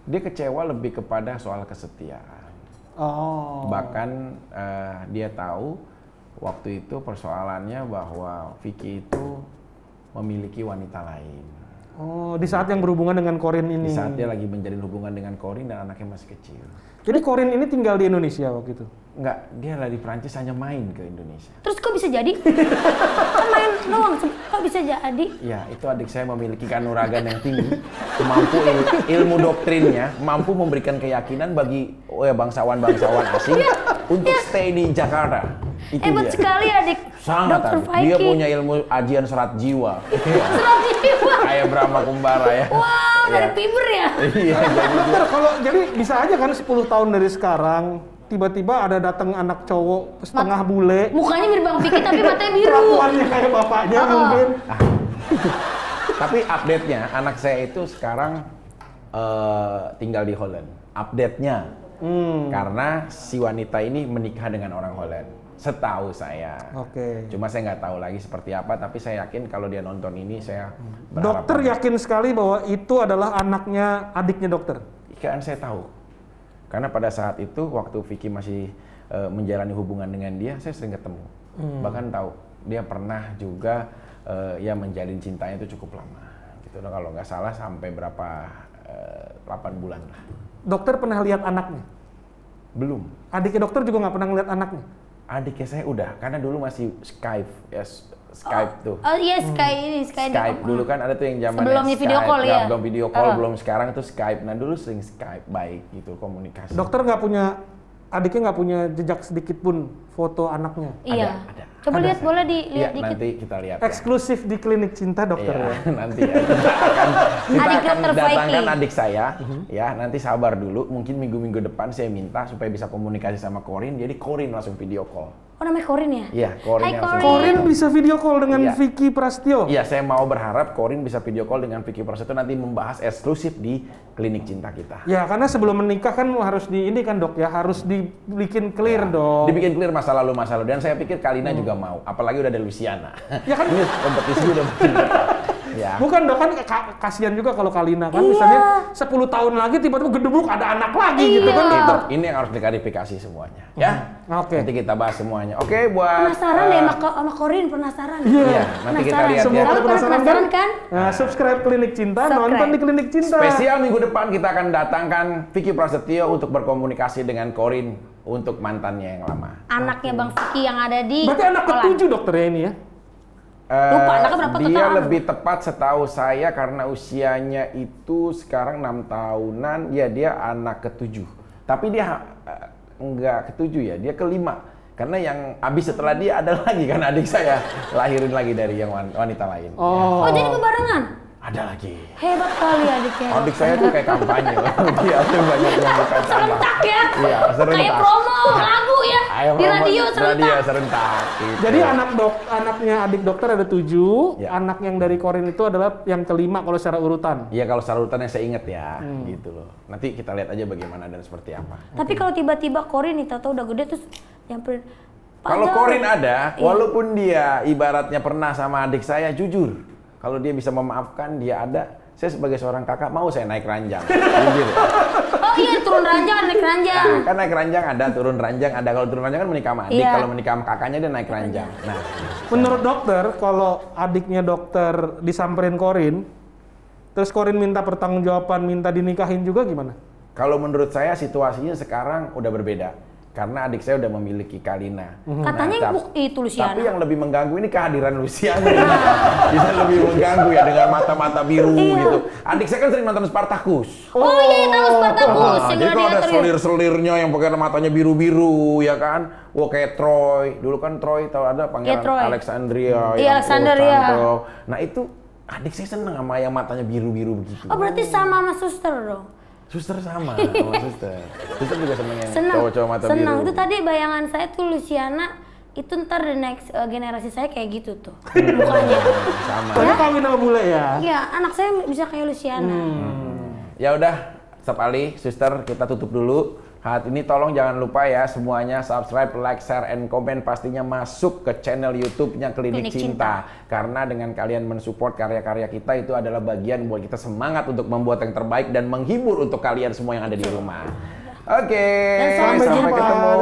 Dia kecewa lebih kepada soal kesetiaan. Oh. Bahkan dia tahu waktu itu persoalannya bahwa Vicky itu memiliki wanita lain. Oh, di saat yang berhubungan dengan Corin ini. Di saat dia lagi menjalin hubungan dengan Corin dan anaknya masih kecil. Jadi Corin ini tinggal di Indonesia waktu itu. Enggak, dia lah di Prancis hanya main ke Indonesia. Terus kok bisa jadi? Kan main doang, kok bisa jadi? Ya, itu adik saya memiliki kanuragan yang tinggi, mampu ilmu doktrinnya, mampu memberikan keyakinan bagi bangsawan-bangsawan asing untuk stay di Jakarta. Itu Hebat dia. sekali adik Sangat Dr. adik. Dia Vicky. punya ilmu ajian serat jiwa. Serat jiwa. Kayak Brahma Kumbara ya. Wow, dari Iya. fiber ya? Iya, jadi Dokter, kalau jadi bisa aja kan 10 tahun dari sekarang tiba-tiba ada datang anak cowok setengah bule, Mukanya mirip Bang Vicky tapi matanya biru. kelakuannya kayak bapaknya mungkin. Tapi update-nya, anak saya itu sekarang tinggal di Holland. Update-nya, karena si wanita ini menikah dengan orang Holland. Setahu saya. Oke. Cuma saya nggak tahu lagi seperti apa, tapi saya yakin kalau dia nonton ini, saya berharap. Dokter yakin sekali bahwa itu adalah anaknya adiknya dokter. Kan saya tahu. Karena pada saat itu, waktu Vicky masih menjalani hubungan dengan dia, saya sering ketemu. Bahkan tahu, dia pernah juga ya menjalin cintanya itu cukup lama. Gitu. Nah, kalau nggak salah sampai berapa 8 bulan lah. Dokter pernah lihat anaknya? Belum. Adiknya dokter juga nggak pernah ngeliat anaknya? Adiknya saya udah, karena dulu masih Skype, ya Skype tuh. Oh iya, Skype Skype dulu kan ada tuh yang zaman Sebelumnya video call ya? Belum video call, belum sekarang tuh Skype. Nah dulu sering Skype, baik gitu komunikasi. Dokter nggak punya, adiknya nggak punya jejak sedikit pun foto anaknya? Iya. Ada. Coba lihat, boleh Iya, dilihat dikit. nanti kita lihat ya. Eksklusif di klinik cinta dokter Iya, ya? nanti ya. Kita Adik akan Dr. datangkan Vicky. adik saya, ya nanti sabar dulu. Mungkin minggu-minggu depan saya minta supaya bisa komunikasi sama Corin. Jadi Corin langsung video call. Oh namanya Corin ya? Iya, Corin Hai yang langsung Corin. Corin bisa video call dengan Iya. Vicky Prasetyo? Iya, saya mau berharap Corin bisa video call dengan Vicky Prasetyo nanti membahas eksklusif di klinik cinta kita. Ya, karena sebelum menikah kan harus di ini kan dok ya, harus dibikin clear dong. Dibikin clear masa lalu. Dan saya pikir Kalina juga mau. Apalagi udah ada Luciana. Ya kan? Ini kompetisi udah makin ya. Bukan dok, kan kasihan juga kalau Kalina kan Iya. misalnya 10 tahun lagi tiba-tiba gedebuk ada anak lagi gitu kan Iya. dokter. Ini yang harus diklarifikasi semuanya. Ya. Oke. Nanti kita bahas semuanya. Oke, buat Penasaran deh sama Corin, penasaran. Iya, nanti kita lihat Semua ya. pada Kamu penasaran penasaran kan? Nah, subscribe Klinik Cinta, Subscribe. nonton di Klinik Cinta. Spesial minggu depan kita akan datangkan Vicky Prasetyo untuk berkomunikasi dengan Corin untuk mantannya yang lama. Anaknya Bang Vicky yang ada di Berarti anak Holland. ketujuh dokter ya ini ya? Lupa, anaknya berapa Dia tahun? lebih tepat setahu saya karena usianya itu sekarang 6 tahunan, ya dia anak ketujuh. Tapi dia enggak ketujuh ya, dia kelima. Karena yang habis setelah dia ada lagi kan adik saya lahirin lagi dari yang wanita lain. Oh. Oh jadi kebarengan? Ada lagi. Hebat kali adiknya. Adik saya tuh kayak kampanye. Dia tuh banyak yang bukan sama. Serentak ya? Iya, serentak. Kayak promo lagu ya? Ayo, Di radio radio serentak. serentak. Gitu. Jadi anaknya adik dokter ada 7, Ya. anak yang dari Corin itu adalah yang kelima kalau secara urutan. Iya kalau secara urutannya saya inget ya, gitu loh. Nanti kita lihat aja bagaimana dan seperti apa. Tapi kalau tiba-tiba Corin nih tahu udah gede terus nyamperin. Kalau "Padahal." Corin ada, Iya. walaupun dia ibaratnya pernah sama adik saya, jujur. Kalau dia bisa memaafkan, dia ada. Saya sebagai seorang kakak mau saya naik ranjang. Jujur. Oh iya turun ranjang, naik ranjang. Nah, kan naik ranjang ada, turun ranjang ada. Kalau turun ranjang kan menikah sama adik, Iya. kalau menikah sama kakaknya dia naik ranjang. Nah, Menurut dokter, kalau adiknya dokter disamperin Corin, terus Corin minta pertanggungjawaban, minta dinikahin juga gimana? kalau menurut saya situasinya sekarang udah berbeda. Karena adik saya udah memiliki Kalina. Katanya itu Luciana. Tapi yang lebih mengganggu ini kehadiran Luciana. Bisa lebih mengganggu ya dengan mata-mata biru gitu. Adik saya kan sering nonton Spartacus. Oh iya tahu Spartacus yang Jadi kalau ada gladiator ya. selir-selirnya yang pakai matanya biru-biru ya kan. Wah kayak Troy. Dulu kan Troy tahu ada pangeran Troy. Alexandria. Iya, yang Alexander, cantik. iya. Nah itu adik saya seneng sama yang matanya biru-biru begitu. Oh berarti sama suster dong. Suster sama suster. Suster juga seneng yang Senang, cowok-cowok mata senang. biru. Itu tadi bayangan saya tuh Luciana, itu ntar the next generasi saya kayak gitu tuh mukanya. Sama. Tadi kawin sama bule ya? Iya, anak saya bisa kayak Luciana. Ya udah, Staf Ali, suster, kita tutup dulu. Saat ini tolong jangan lupa ya semuanya subscribe, like, share, and comment. Pastinya masuk ke channel YouTube-nya Klinik Cinta. Karena dengan kalian mensupport karya-karya kita itu adalah bagian buat kita semangat untuk membuat yang terbaik dan menghibur untuk kalian semua yang ada di rumah. Oke, Dan sampai ketemu.